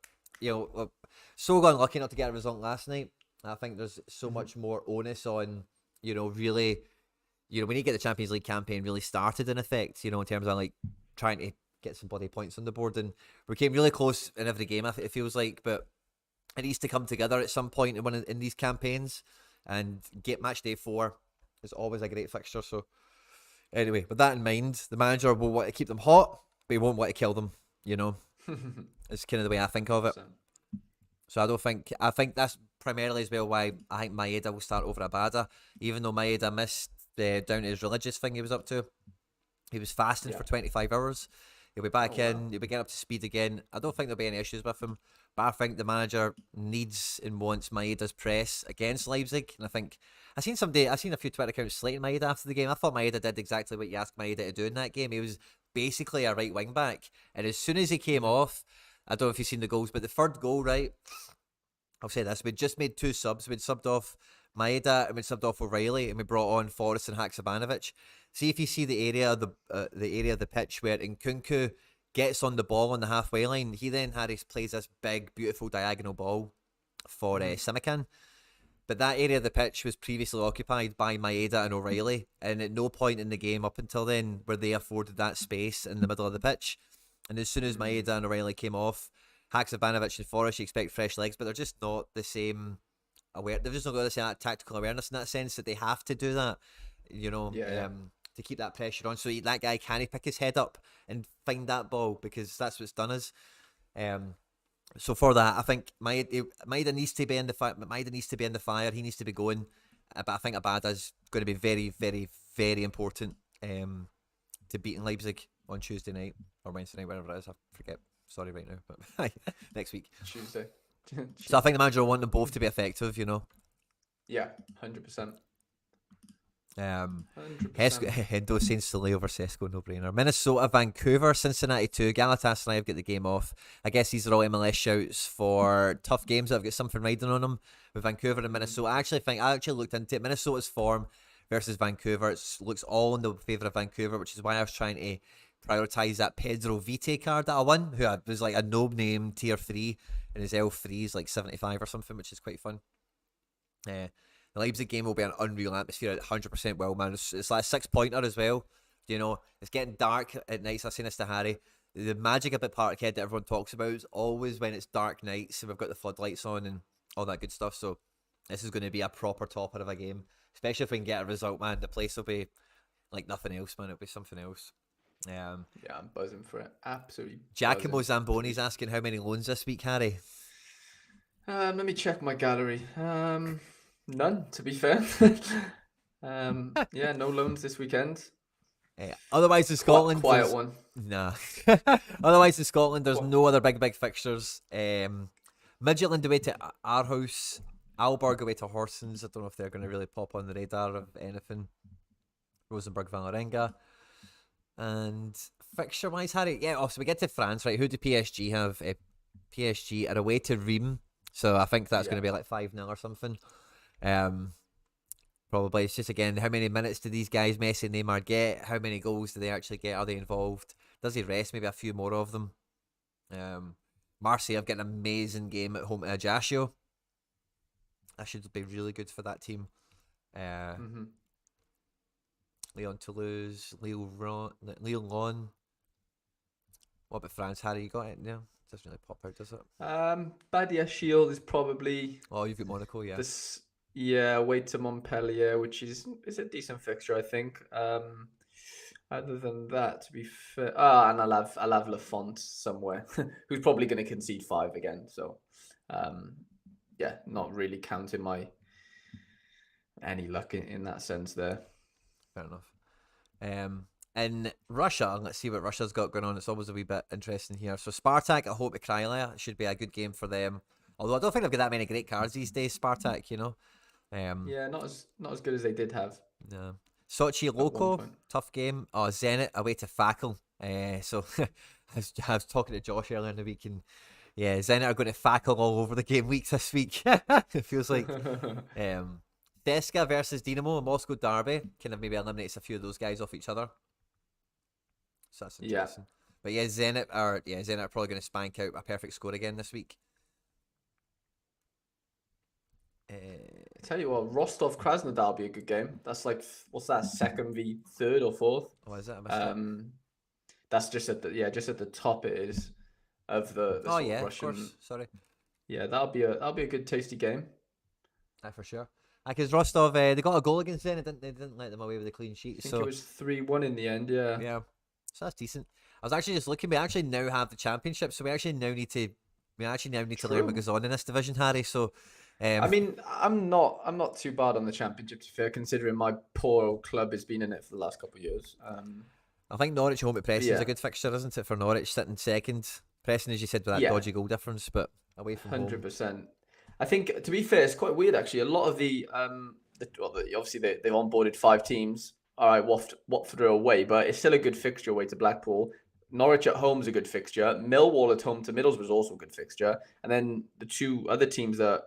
so unlucky not to get a result last night. I think there's so much more onus on, really, we need to get the Champions League campaign really started in effect, in terms of like trying to get some bloody points on the board. And we came really close in every game, it feels like, but it needs to come together at some point in these campaigns. And get match day 4 is always a great fixture. So anyway, with that in mind, the manager will want to keep them hot, but he won't want to kill them, It's kind of the way I think of it. So I think that's primarily as well why I think Maeda will start over Abada, even though Maeda missed down to his religious thing he was up to. He was fasting for 25 hours. He'll be back in. He'll be getting up to speed again. I don't think there'll be any issues with him, but I think the manager needs and wants Maeda's press against Leipzig. And I think I seen a few Twitter accounts slating Maeda after the game. I thought Maeda did exactly what you asked Maeda to do in that game. He was basically a right wing back, and as soon as he came off, I don't know if you've seen the goals, but the third goal, right? I'll say this: we just made 2 subs. We'd subbed off Maeda and we subbed off O'Reilly, and we brought on Forrest and Haksabanovic. See if you see the area of the pitch where Nkunku gets on the ball on the halfway line. He then plays this big, beautiful diagonal ball for Simican. But that area of the pitch was previously occupied by Maeda and O'Reilly, and at no point in the game up until then were they afforded that space in the middle of the pitch. And as soon as Maeda and O'Reilly came off, Haksabanovic and Forrest, you expect fresh legs, but they're just not the same aware. They've just not got the same tactical awareness in that sense that they have to do that, to keep that pressure on. So that guy can pick his head up and find that ball because that's what's done us. So for that, I think Maeda needs to be in the fire. Maeda needs to be in the fire. He needs to be going. But I think Abada's going to be very, very, very important to beating Leipzig on Tuesday night or Wednesday night, whatever it is. I forget. Sorry right now, but next week. Tuesday. So I think the manager will want them both to be effective, Yeah, 100%. 100%. 100%. Hendo saying Soleil over Sesko, no brainer. Minnesota, Vancouver, Cincinnati 2. Galatasaray have got the game off. I guess these are all MLS shouts for tough games that have got something riding on them with Vancouver and Minnesota. I actually looked into it. Minnesota's form versus Vancouver, it looks all in the favour of Vancouver, which is why I was trying to prioritise that Pedro Vite card that I won, who was like a no name tier 3, and his L3 is like 75 or something, which is quite fun. The Leipzig game will be an unreal atmosphere at 100% will, man. It's like a 6-pointer as well. You know, it's getting dark at nights. I was saying this to Harry. The magic about Parkhead that everyone talks about is always when it's dark nights and we've got the floodlights on and all that good stuff. So this is going to be a proper topper of a game, especially if we can get a result, man. The place will be like nothing else, man. It'll be something else. Yeah, I'm buzzing for it. Absolutely. Giacomo Zamboni's asking how many loans this week, Harry. Let me check my gallery. None, to be fair. Yeah, no loans this weekend. Otherwise in Scotland, quiet one. Nah. Otherwise in Scotland, there's no other big fixtures. Midgetland away to Aarhus, Aalborg away to Horsens. I don't know if they're going to really pop on the radar of anything. Rosenborg Valerenga. And fixture wise, Harry, so we get to France, right? Who do PSG have? PSG are away to Reims, so I think that's going to be like 5-0 or something. Probably. It's just, again, how many minutes do these guys, Messi and Neymar, get? How many goals do they actually get? Are they involved? Does he rest maybe a few more of them? Marseille have got an amazing game at home to Ajaccio. That should be really good for that team. Lyon Toulouse, Lyon. What about France? Harry, you got it? No, doesn't really pop out, does it? Badia Shield is probably... Oh, you've got Monaco, yeah. Away to Montpellier, which is a decent fixture, I think. Other than that, to be fair... and I'll have Lafont somewhere, who's probably going to concede 5 again. So, not really counting any luck in that sense there. Fair enough. In Russia, let's see what Russia's got going on. It's always a wee bit interesting here. So Spartak at home to Krylia. It should be a good game for them. Although I don't think they've got that many great cards these days, Spartak, you know. Not as good as they did have. No. Sochi Loco, tough game. Oh, Zenit away to Fakel. So I was talking to Josh earlier in the week, and Zenit are going to Fakel all over the game weeks this week. It feels like. Deska versus Dinamo, a Moscow derby, kind of maybe eliminates a few of those guys off each other. So that's interesting. But Zenit are probably going to spank out a perfect score again this week. I tell you what, Rostov Krasnodar will be a good game. That's like, what's that, 2nd v 3rd or 4th? Oh, is it? That's just at the top it is of the Russian. Of course. Sorry. Yeah, that'll be a good tasty game. For sure. Because Rostov, they got a goal against Zenit, they didn't let them away with a clean sheet. I think it was 3-1 in the end, yeah. Yeah, so that's decent. I was actually just looking, we actually now have the championship, so we actually now need to learn what goes on in this division, Harry. So, I mean, I'm not too bad on the championship, to be fair, considering my poor old club has been in it for the last couple of years. I think Norwich home at Preston is a good fixture, isn't it, for Norwich, sitting second. Preston, as you said, with that dodgy goal difference, but away from 100%. home. I think, to be fair, it's quite weird actually. A lot of obviously they've onboarded 5 teams. All right, Watford are away, but it's still a good fixture away to Blackpool. Norwich at home is a good fixture. Millwall at home to Middlesbrough is also a good fixture. And then the 2 other teams that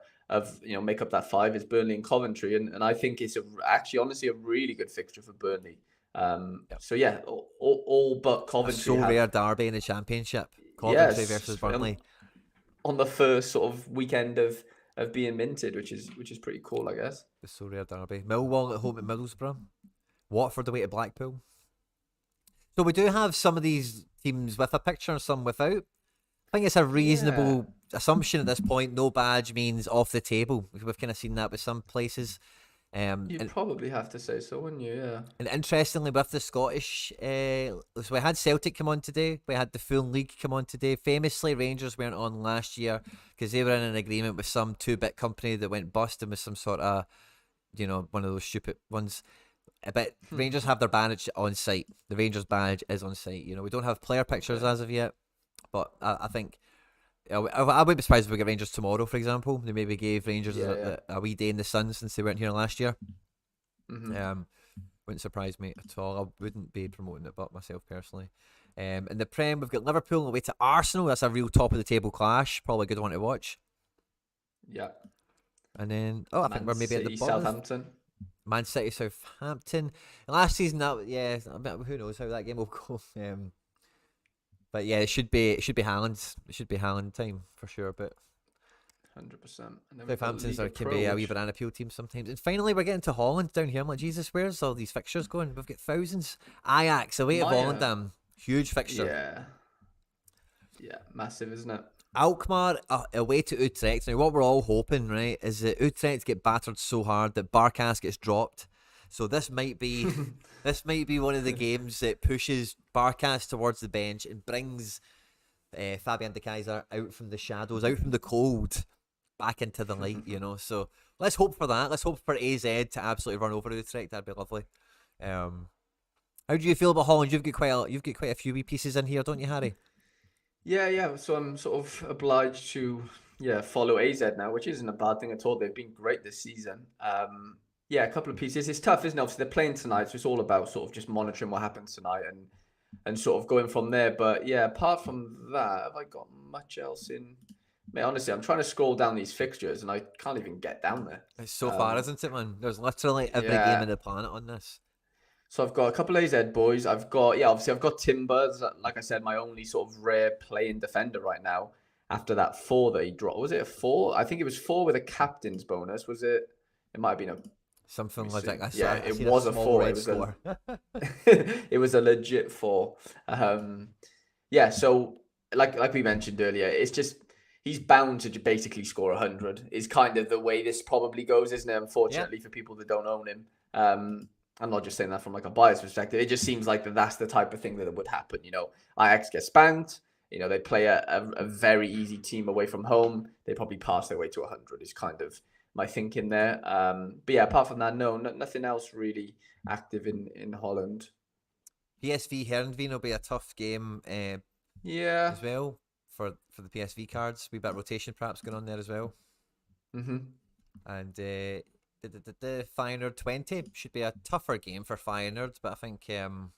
make up that 5 is Burnley and Coventry, and I think it's actually honestly a really good fixture for Burnley. So all but Coventry. Rare derby in the championship. Coventry versus Burnley on the first sort of weekend of being minted, which is pretty cool, I guess. The so rare derby. Millwall at home at Middlesbrough. Watford away to Blackpool. So we do have some of these teams with a picture and some without. I think it's a reasonable assumption at this point. No badge means off the table. We've kind of seen that with some places. You'd probably have to say so, wouldn't you? Yeah. And interestingly, with the Scottish, so we had Celtic come on today. We had the full league come on today. Famously, Rangers weren't on last year because they were in an agreement with some 2-bit company that went bust and was some sort of, one of those stupid ones. But Rangers have their badge on site. The Rangers badge is on site. We don't have player pictures as of yet, but I think I wouldn't be surprised if we get Rangers tomorrow, for example. They maybe gave Rangers a wee day in the sun since they weren't here last year. Wouldn't surprise me at all. I wouldn't be promoting it, but myself personally. In the Prem, we've got Liverpool away to Arsenal. That's a real top of the table clash. Probably a good one to watch. Yeah. And then, I think we're maybe at the bottom. Southampton. Man City, Southampton. Last season, who knows how that game will go. But yeah, it should be Haaland. It should be Haaland time for sure. But 100%. And then we've got Southampton's Liga can Pro, be a wee which... banana peel team sometimes. And finally, we're getting to Holland down here. I'm like, Jesus, where's all these fixtures going? We've got thousands. Ajax away to Volendam, huge fixture. Yeah, massive, isn't it? Alkmaar away to Utrecht. Now, what we're all hoping, right, is that Utrecht get battered so hard that Barkas gets dropped. So this might be one of the games that pushes Barkas towards the bench and brings Fabian de Kaiser out from the shadows, out from the cold, back into the light. So let's hope for that. Let's hope for AZ to absolutely run over Utrecht. That'd be lovely. How do you feel about Holland? You've got quite a few wee pieces in here, don't you, Harry? Yeah. So I'm sort of obliged to follow AZ now, which isn't a bad thing at all. They've been great this season. A couple of pieces. It's tough, isn't it? Obviously, they're playing tonight, so it's all about sort of just monitoring what happens tonight and sort of going from there. But yeah, apart from that, have I got much else in? Mate, honestly, I'm trying to scroll down these fixtures and I can't even get down there. It's so far, isn't it, man? There's literally every game on the planet on this. So I've got a couple of AZ boys. I've got Timbers. Like I said, my only sort of rare playing defender right now. After that 4 that he dropped, was it a 4? I think it was 4 with a captain's bonus. Was it? It might have been something like that. Yeah, it was a 4. It was it was a legit 4. So like we mentioned earlier, it's just he's bound to basically score 100. Is kind of the way this probably goes, isn't it? Unfortunately for people that don't own him. I'm not just saying that from like a biased perspective. It just seems like that's the type of thing that would happen. Ajax gets spanked. They play a very easy team away from home. They probably pass their way to 100 is kind of my thinking there. But yeah, apart from that, nothing else really active in Holland. PSV Heerenveen will be a tough game as well for the PSV cards. We bet rotation perhaps going on there as well. Mm-hmm. And the Feyenoord 20 should be a tougher game for Feyenoord, but I think they'll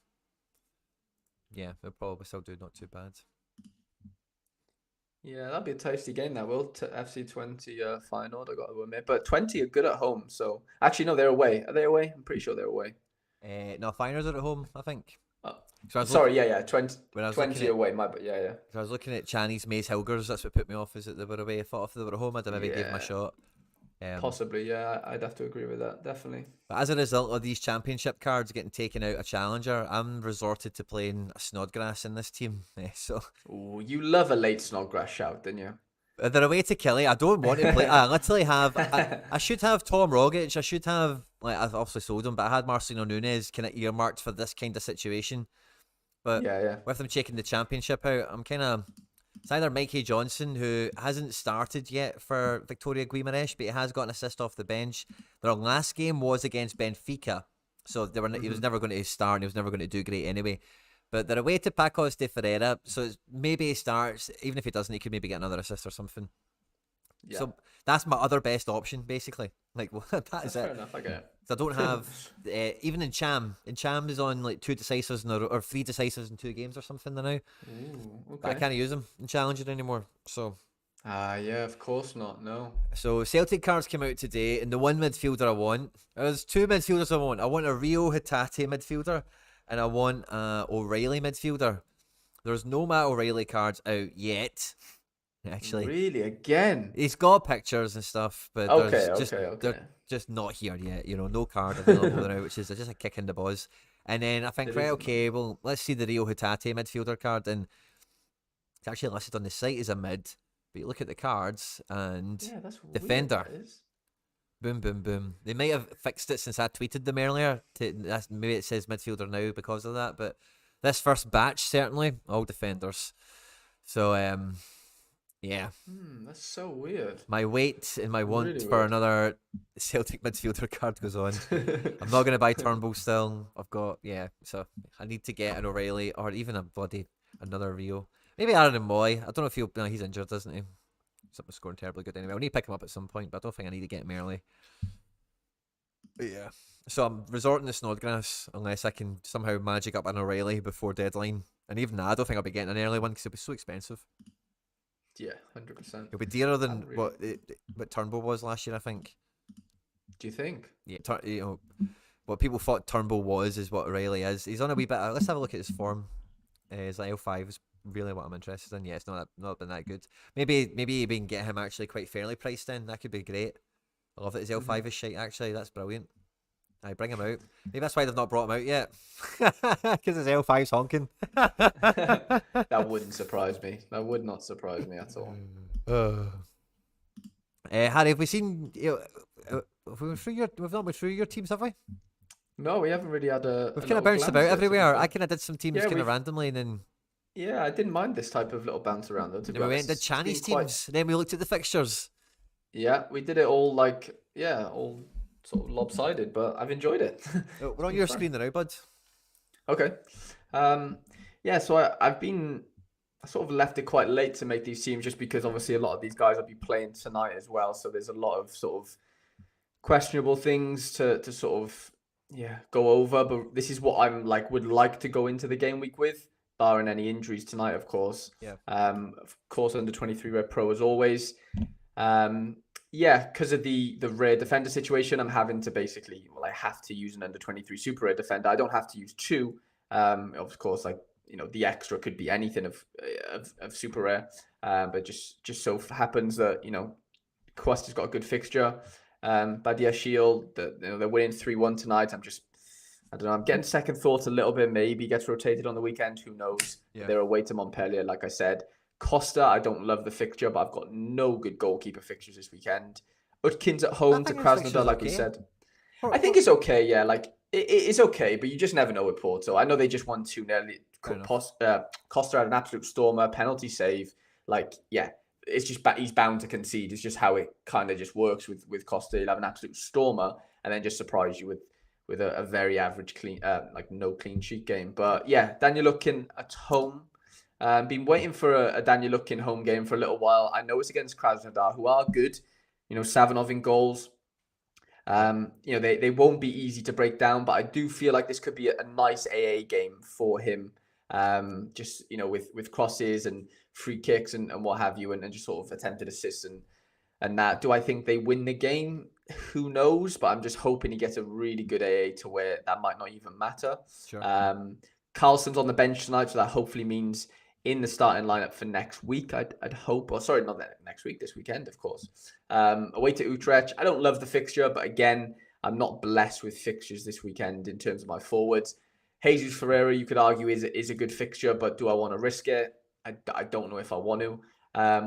probably still do not too bad. Yeah, that'd be a tasty game. That will FC 20 Feyenoord. I got to admit, but 20 are good at home. So actually, no, they're away. Are they away? I'm pretty sure they're away. No, Feyenoord are at home, I think. So 20 away. Yeah. So I was looking at Chinese Maze Hilgers. That's what put me off. Is that they were away? I thought if they were at home, I'd maybe give them a shot. Possibly, yeah. I'd have to agree with that, definitely. But as a result of these championship cards getting taken out of Challenger, I'm resorted to playing a Snodgrass in this team. Ooh, you love a late Snodgrass shout, didn't you? They're away to Killy. I don't want to play. I literally have. I should have Tom Rogic. I should have. I've obviously sold him, but I had Marcelino Nunes kind of earmarked for this kind of situation. But with them taking the championship out, I'm kind of. It's either Mikey Johnson, who hasn't started yet for Victoria Guimarães, but he has got an assist off the bench. Their last game was against Benfica, so he was never going to start and he was never going to do great anyway. But they're away to Pacos de Ferreira, so maybe he starts. Even if he doesn't, he could maybe get another assist or something. Yeah. So that's my other best option, basically. That's it. Fair enough, I get it. So I don't have even in Cham. In Cham is on 2 decisives or 3 decisives in 2 games or something now. Ooh, okay. But I can't use them in Challenger anymore. So. Yeah, of course not. No. So Celtic cards came out today, and the one midfielder I want. There's 2 midfielders I want. I want a Rio Hatate midfielder, and I want a O'Reilly midfielder. There's no Matt O'Reilly cards out yet. Actually, really, again, he's got pictures and stuff, but they're just not here yet. No card available now, which is just a kick in the balls. And then I think, well, let's see the Rio Hatate midfielder card, and it's actually listed on the site as a mid. But you look at the cards and that's defender. Weird, boom, boom, boom. They might have fixed it since I tweeted them earlier. Maybe it says midfielder now because of that. But this first batch certainly all defenders. So yeah. That's so weird. My wait and my want for another Celtic midfielder card goes on. I'm not going to buy Turnbull still. So I need to get an O'Reilly or even another Rio. Maybe Aaron Moy. I don't know if he's injured, doesn't he? Something's scoring terribly good anyway. I'll need to pick him up at some point, but I don't think I need to get him early. But yeah. So I'm resorting to Snodgrass unless I can somehow magic up an O'Reilly before deadline. And even that, I don't think I'll be getting an early one because it'll be so expensive. Yeah, 100%. It'll be dearer than what Turnbull was last year, I think. Do you think? Yeah, what people thought Turnbull was is what O'Reilly is. He's on a wee bit. Let's have a look at his form. His L5 is really what I'm interested in. Yeah, it's not been that good. Maybe we can get him actually quite fairly priced in. That could be great. I love that his L5 is shite. Actually, that's brilliant. I bring him out. Maybe that's why they've not brought him out yet, because his L5's honking. That wouldn't surprise me. That would not surprise me at all. Harry, have we seen? Have we went through your? We've not been through your teams, have we? No, we haven't really had a. We've a kind of little bounced glance about at it, to be everywhere. fair. I kind of did some teams Yeah, kind of we've- randomly, and then Yeah, I didn't mind this type of little bounce around though. To be we went honest, and did It's been Channy's quite- teams. Then we looked at the fixtures. Yeah, we did it all all sort of lopsided, but I've enjoyed it. Oh, we're on Been your fun. screen now, bud. Okay. Yeah, so I sort of left it quite late to make these teams just because obviously a lot of these guys will be playing tonight as well. So there's a lot of sort of questionable things to sort of go over. But this is what I'm would like to go into the game week with, barring any injuries tonight, of course. Yeah. Of course, under 23 Red Pro as always. Because of the rare defender situation, I'm having to I have to use an under 23 super rare defender. I don't have to use two. Of course, the extra could be anything of super rare, but just so happens that Quest has got a good fixture. Badia Shield, they're winning 3-1 tonight. I don't know. I'm getting second thoughts a little bit. Maybe gets rotated on the weekend. Who knows? Yeah. They're away to Montpellier, like I said. Costa, I don't love the fixture, but I've got no good goalkeeper fixtures this weekend. Utkin's at home to think his Krasnodar, fixture's like we okay. said. I think it's okay, yeah. It is okay, but you just never know with Porto. I know they just won 2-0. Fair enough. Costa had an absolute stormer, penalty save. It's just he's bound to concede. It's just how it kind of just works with Costa. He'll have an absolute stormer and then just surprise you with a very average clean, no clean sheet game. But yeah, Daniel Lookin at home. Been waiting for a Daniel Lookin home game for a little while. I know it's against Krasnodar, who are good. Savinov in goals. They won't be easy to break down, but I do feel like this could be a nice AA game for him. With crosses and free kicks and what have you, and just sort of attempted assists and that. Do I think they win the game? Who knows? But I'm just hoping he gets a really good AA to where that might not even matter. Sure. Carlson's on the bench tonight, so that hopefully means in the starting lineup for next week, I'd hope. Or sorry, not next week, this weekend, of course. Away to Utrecht. I don't love the fixture, but again, I'm not blessed with fixtures this weekend in terms of my forwards. Jesus Ferreira, you could argue, is a good fixture, but do I want to risk it? I don't know if I want to.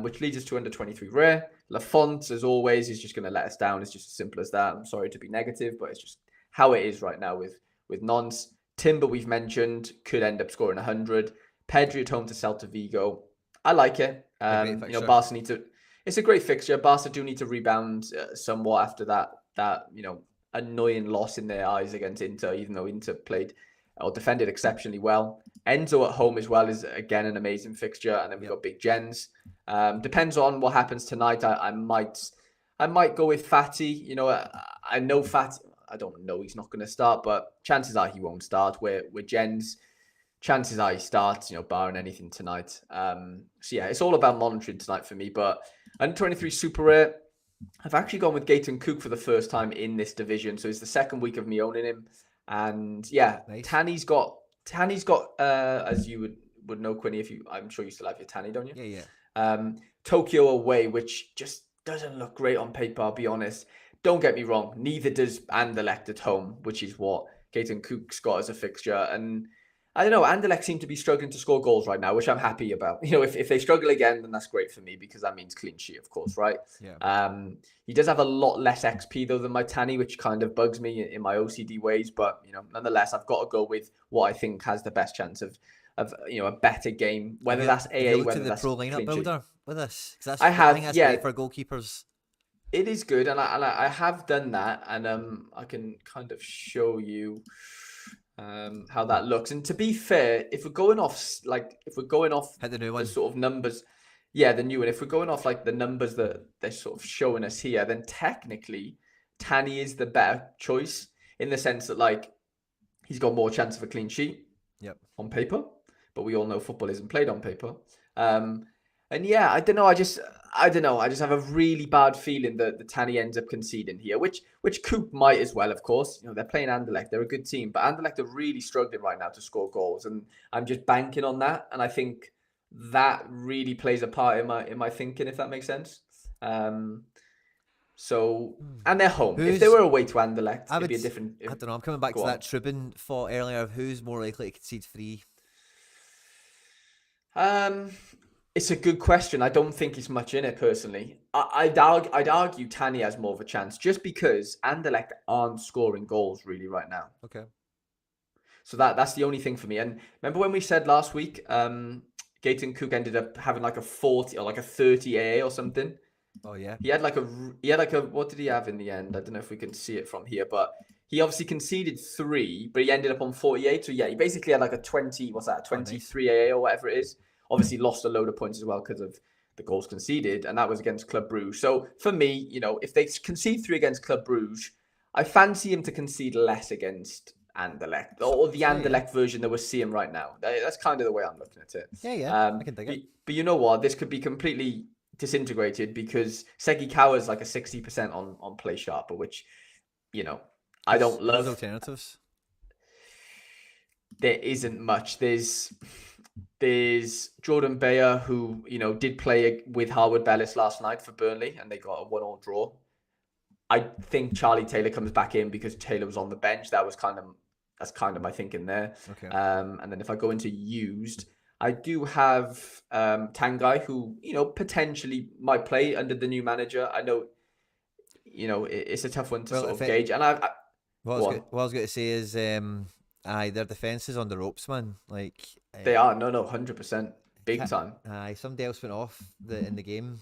Which leads us to under 23 rare. Lafont, as always, is just going to let us down. It's just as simple as that. I'm sorry to be negative, but it's just how it is right now with Nons. Timber, we've mentioned, could end up scoring 100. Pedri at home to Celta Vigo. I like it. Barca need to. It's a great fixture. Barca do need to rebound somewhat after that annoying loss in their eyes against Inter, even though Inter played or defended exceptionally well. Enzo at home as well is again an amazing fixture, and then we've got Big Jens. Depends on what happens tonight. I might go with Fatty. I know Fatty. I don't know he's not going to start, but chances are he won't start. Where Jens, chances are he starts. Barring anything tonight. It's all about monitoring tonight for me. But under 23 super rare, I've actually gone with Gaten Cook for the first time in this division, so it's the second week of me owning him. And yeah, Nice. Tanny's got as you would know, Quinny, I'm sure you still have your Tanny, don't you? Yeah. Tokyo away, which just doesn't look great on paper, I'll be honest. Don't get me wrong, neither does Anderlecht at home, which is what Gaten Cook's got as a fixture. And I don't know, Anderlecht seem to be struggling to score goals right now, which I'm happy about. If they struggle again, then that's great for me because that means clean sheet, of course, right? Yeah. He does have a lot less XP though than my Tanny, which kind of bugs me in my OCD ways. But nonetheless, I've got to go with what I think has the best chance of a better game, whether that's AA, whether that's the pro lineup clean sheet. builder with us. That's, I think that's have, great for goalkeepers. It is good, and I have done that, and I can kind of show you how that looks. And to be fair, if we're going off Hit the new one. the sort of numbers, the new one. If we're going off the numbers that they're sort of showing us here, then technically Tanny is the better choice in the sense that he's got more chance of a clean sheet. Yep. On paper, but we all know football isn't played on paper. And yeah, I don't know. I just have a really bad feeling that the Tanny ends up conceding here, which Coop might as well, of course. They're playing Anderlecht. They're a good team, but Anderlecht are really struggling right now to score goals, and I'm just banking on that. And I think that really plays a part in my thinking, if that makes sense. Um, so and they're home. If they Who's were away to Anderlecht, I it'd would be a different. I don't know. I'm coming back Go to on. that Trubin thought earlier of who's more likely to concede three. Um, it's a good question. I don't think it's much in it personally. I'd argue Tani has more of a chance just because Anderlecht aren't scoring goals really right now. Okay. So that's the only thing for me. And remember when we said last week, Gaten Cook ended up having like a 40 or like a 30 AA or something. Oh yeah. He had like a what did he have in the end? I don't know if we can see it from here, but he obviously conceded 3, but he ended up on 48. So yeah, he basically had like a 20, what's that, Oh nice. 23 AA or whatever it is. Obviously lost a load of points as well because of the goals conceded, and that was against Club Brugge. So for me, if they concede 3 against Club Brugge, I fancy him to concede less against Anderlecht, or the Yeah, yeah. Anderlecht version that we're seeing right now. That's kind of the way I'm looking at it. Yeah, yeah. I can dig it. But you know what? This could be completely disintegrated because Segi Kawa's like a 60% on play sharper, which I don't Who's love. alternatives? There isn't much. There's Jordan Bayer, who did play with Harwood Bellis last night for Burnley, and they got a 1-1 draw. I think Charlie Taylor comes back in because Taylor was on the bench. That's kind of my thinking there. Okay. And then if I go into used, I do have Tanguy, who potentially might play under the new manager. I know, it's a tough one to sort of gauge. And what I was going to say is, their defense is on the ropes, man. Like they are 100% big time. Somebody else went off in the game.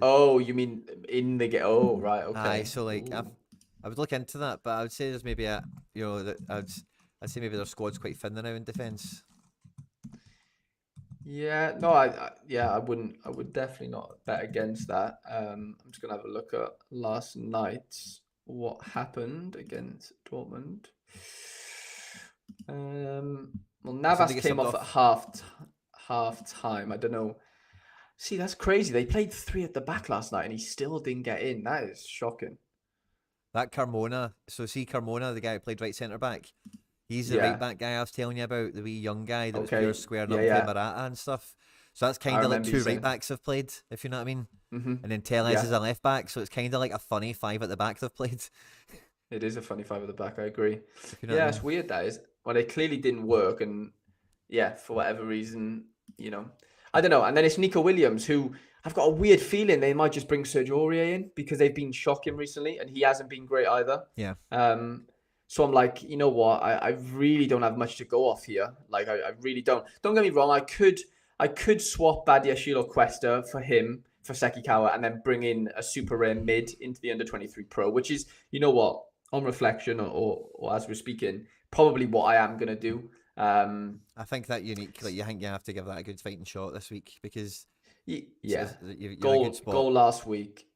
Oh, you mean in the game? Oh, right, okay. So like I would look into that, but I would say there's maybe I'd say maybe their squad's quite thin now in defence. Yeah, no, I would definitely not bet against that. I'm just gonna have a look at last night what happened against Dortmund. Well, Navas came off at half time. I don't know. See, that's crazy. They played 3 at the back last night, and he still didn't get in. That is shocking. That Carmona. So see Carmona, the guy who played right centre back. He's the right back guy I was telling you about, the wee young guy that was pure squaring up with Morata and stuff. So that's kind of like 2 right backs have played, if you know what I mean. Mm-hmm. And then Tellez is a left back, so it's kind of like a funny 5 at the back they've played. It is a funny 5 at the back, I agree. You know what I mean? It's weird that is. Well, it clearly didn't work, and for whatever reason, I don't know. And then it's Nico Williams, who I've got a weird feeling they might just bring Sergio Aurier in because they've been shocking recently, and he hasn't been great either. Yeah. So I'm like, you know what? I really don't have much to go off here. Like, I really don't. Don't get me wrong. I could swap Badiashile or Cuesta for him for Sekikawa and then bring in a super rare mid into the under-23 pro, which is, you know what, on reflection or as we're speaking, probably what I am going to do. I think that unique, like, you think you have to give that a good fighting shot this week because you're in a good spot. Goal last week,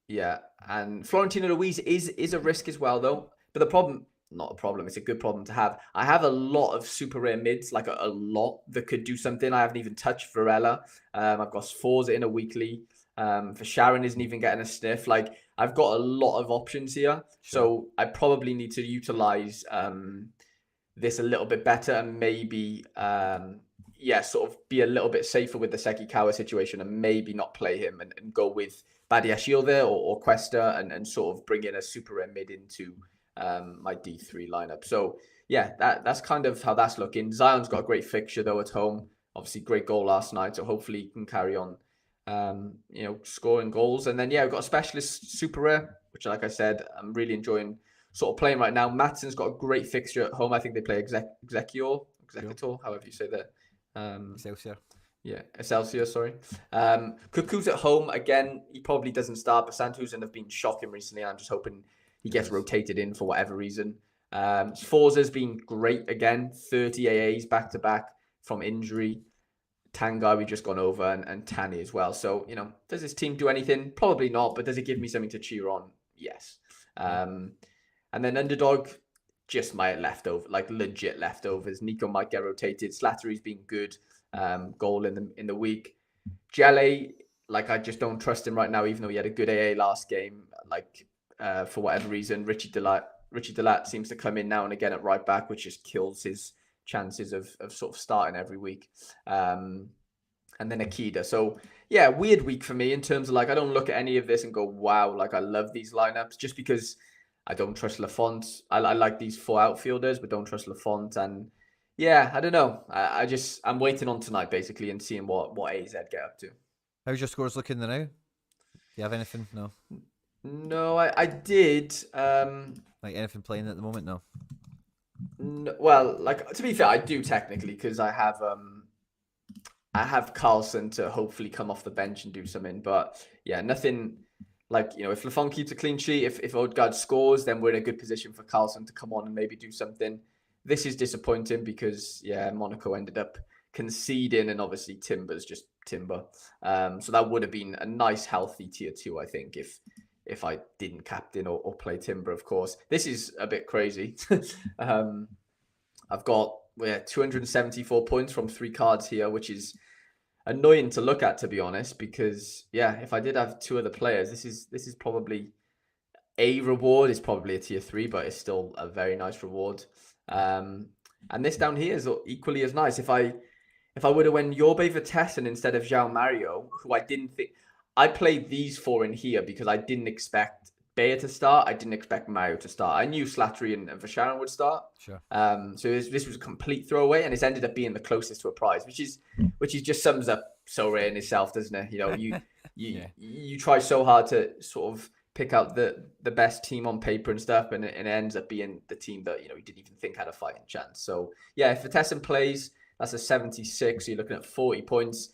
and Florentino Luis is a risk as well though. But the problem, not a problem, it's a good problem to have. I have a lot of super rare mids, like a lot that could do something. I haven't even touched Varela. I've got Sforza in a weekly. For Sharon isn't even getting a sniff. Like, I've got a lot of options here, so I probably need to utilize this a little bit better and maybe sort of be a little bit safer with the Sekikawa situation and maybe not play him and go with Badiashile there or Cuesta and sort of bring in a super rare mid into my D3 lineup. So that's kind of how that's looking. Zion's got a great fixture though at home. Obviously great goal last night, so hopefully he can carry on scoring goals. And then we've got a specialist super rare, which like I said, I'm really enjoying sort of playing right now. Matson's got a great fixture at home. I think they play Executor, however you say that. Excelsior. Yeah, Excelsior, sorry. Cuckoo's at home. Again, he probably doesn't start, but Santhusen have been shocking recently. I'm just hoping he gets rotated in for whatever reason. Sforza's been great again. 30 AAs back-to-back from injury. Tanguy we just gone over and Tani as well. So, does this team do anything? Probably not, but does it give me something to cheer on? Yes. And then underdog, just my leftover, like legit leftovers. Nico might get rotated. Slattery's been good. Goal in the week. Jelle, like, I just don't trust him right now, even though he had a good AA last game. Like, for whatever reason, Richie Delat seems to come in now and again at right back, which just kills his chances of sort of starting every week. And and then Akida. So yeah, weird week for me in terms of like I don't look at any of this and go, wow, like I love these lineups just because I don't trust Lafont. I like these 4 outfielders, but don't trust Lafont. And yeah, I don't know. I'm waiting on tonight basically and seeing what AZ get up to. How's your scores looking now? Do you have anything? No. No, I did. Like anything playing at the moment? No. Well, like to be fair, I do technically because I have Carlson to hopefully come off the bench and do something. But yeah, nothing like, if Lafont keeps a clean sheet, if Odegaard scores, then we're in a good position for Carlson to come on and maybe do something. This is disappointing because, yeah, Monaco ended up conceding and obviously Timber's just Timber. So that would have been a nice, healthy tier 2, I think, if I didn't captain or play Timber, of course. This is a bit crazy. I've got 274 points from 3 cards here, which is annoying to look at, to be honest, because yeah, if I did have 2 other players, this is probably a reward. It's probably a tier 3, but it's still a very nice reward. And this down here is equally as nice. If I would have went Yorbe Vitesse instead of João Mario, who I didn't think I played these 4 in here because I didn't expect Bayer to start. I didn't expect Mario to start. I knew Slattery and Vasharan would start. Sure. So this was a complete throwaway, and it's ended up being the closest to a prize, which just sums up Sorare in itself, doesn't it? You try so hard to sort of pick out the best team on paper and stuff, and it ends up being the team that you didn't even think had a fighting chance. So yeah, if Vitesse plays, that's a 76. So you're looking at 40 points.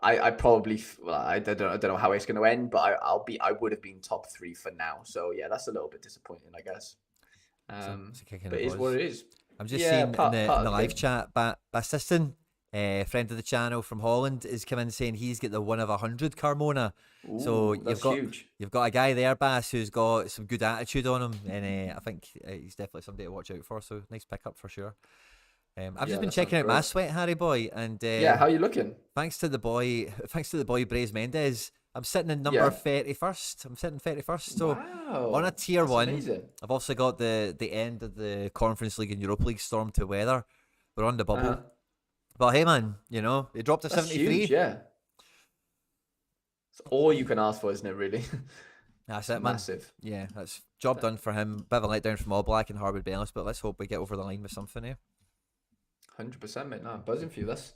I probably, well, I don't know how it's going to end, but I would have been top 3 for now. So yeah, that's a little bit disappointing, I guess. But it is what it is. I'm just seeing in the live chat, Bastiston, friend of the channel from Holland, is coming saying he's got the 1 of 100 Carmona. Ooh, so huge. You've got a guy there, Bass, who's got some good attitude on him, and I think he's definitely somebody to watch out for. So nice pickup for sure. I've just been checking out my sweat, Harry boy, and how are you looking? Thanks to the boy Braze Mendes, I'm sitting in number 31st. I'm sitting 31st. So on a tier 1, amazing. I've also got the end of the Conference League and Europa League storm to weather. We're on the bubble. But hey, man, it dropped to 73. Huge, yeah. It's all you can ask for, isn't it? Really. That's it, man. Massive. Yeah, that's job done for him. Bit of a letdown from All Black and Harwood Bellis, but let's hope we get over the line with something here. 100%, mate. No, I'm buzzing for you. That's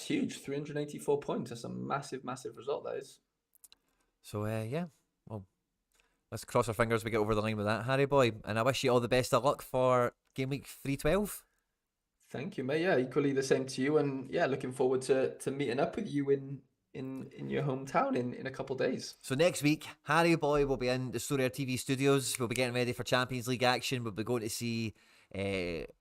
huge. 384 points. That's a massive, massive result, that is. So, yeah. Well, let's cross our fingers we get over the line with that, Harry boy. And I wish you all the best of luck for Gameweek 312. Thank you, mate. Yeah, equally the same to you. And yeah, looking forward to meeting up with you in your hometown in a couple of days. So next week, Harry boy will be in the Sorare TV studios. We'll be getting ready for Champions League action. We'll be going to see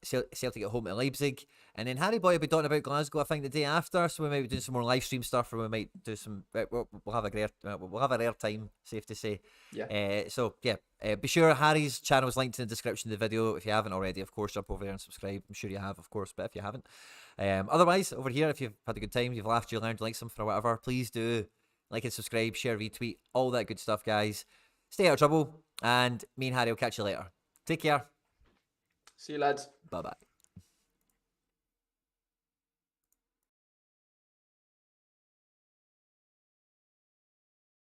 Celtic at home at Leipzig, and then Harry boy will be talking about Glasgow I think the day after, so we might be doing some more live stream stuff, or we might do some we'll have a rare time, safe to say. Be sure Harry's channel is linked in the description of the video. If you haven't already, of course, jump over there and subscribe. I'm sure you have, of course, but if you haven't, otherwise over here, if you've had a good time, you've laughed, you learned, like something or whatever, please do like and subscribe, share, retweet, all that good stuff, guys. Stay out of trouble, and me and Harry will catch you later. Take care. See you, lads. Bye-bye.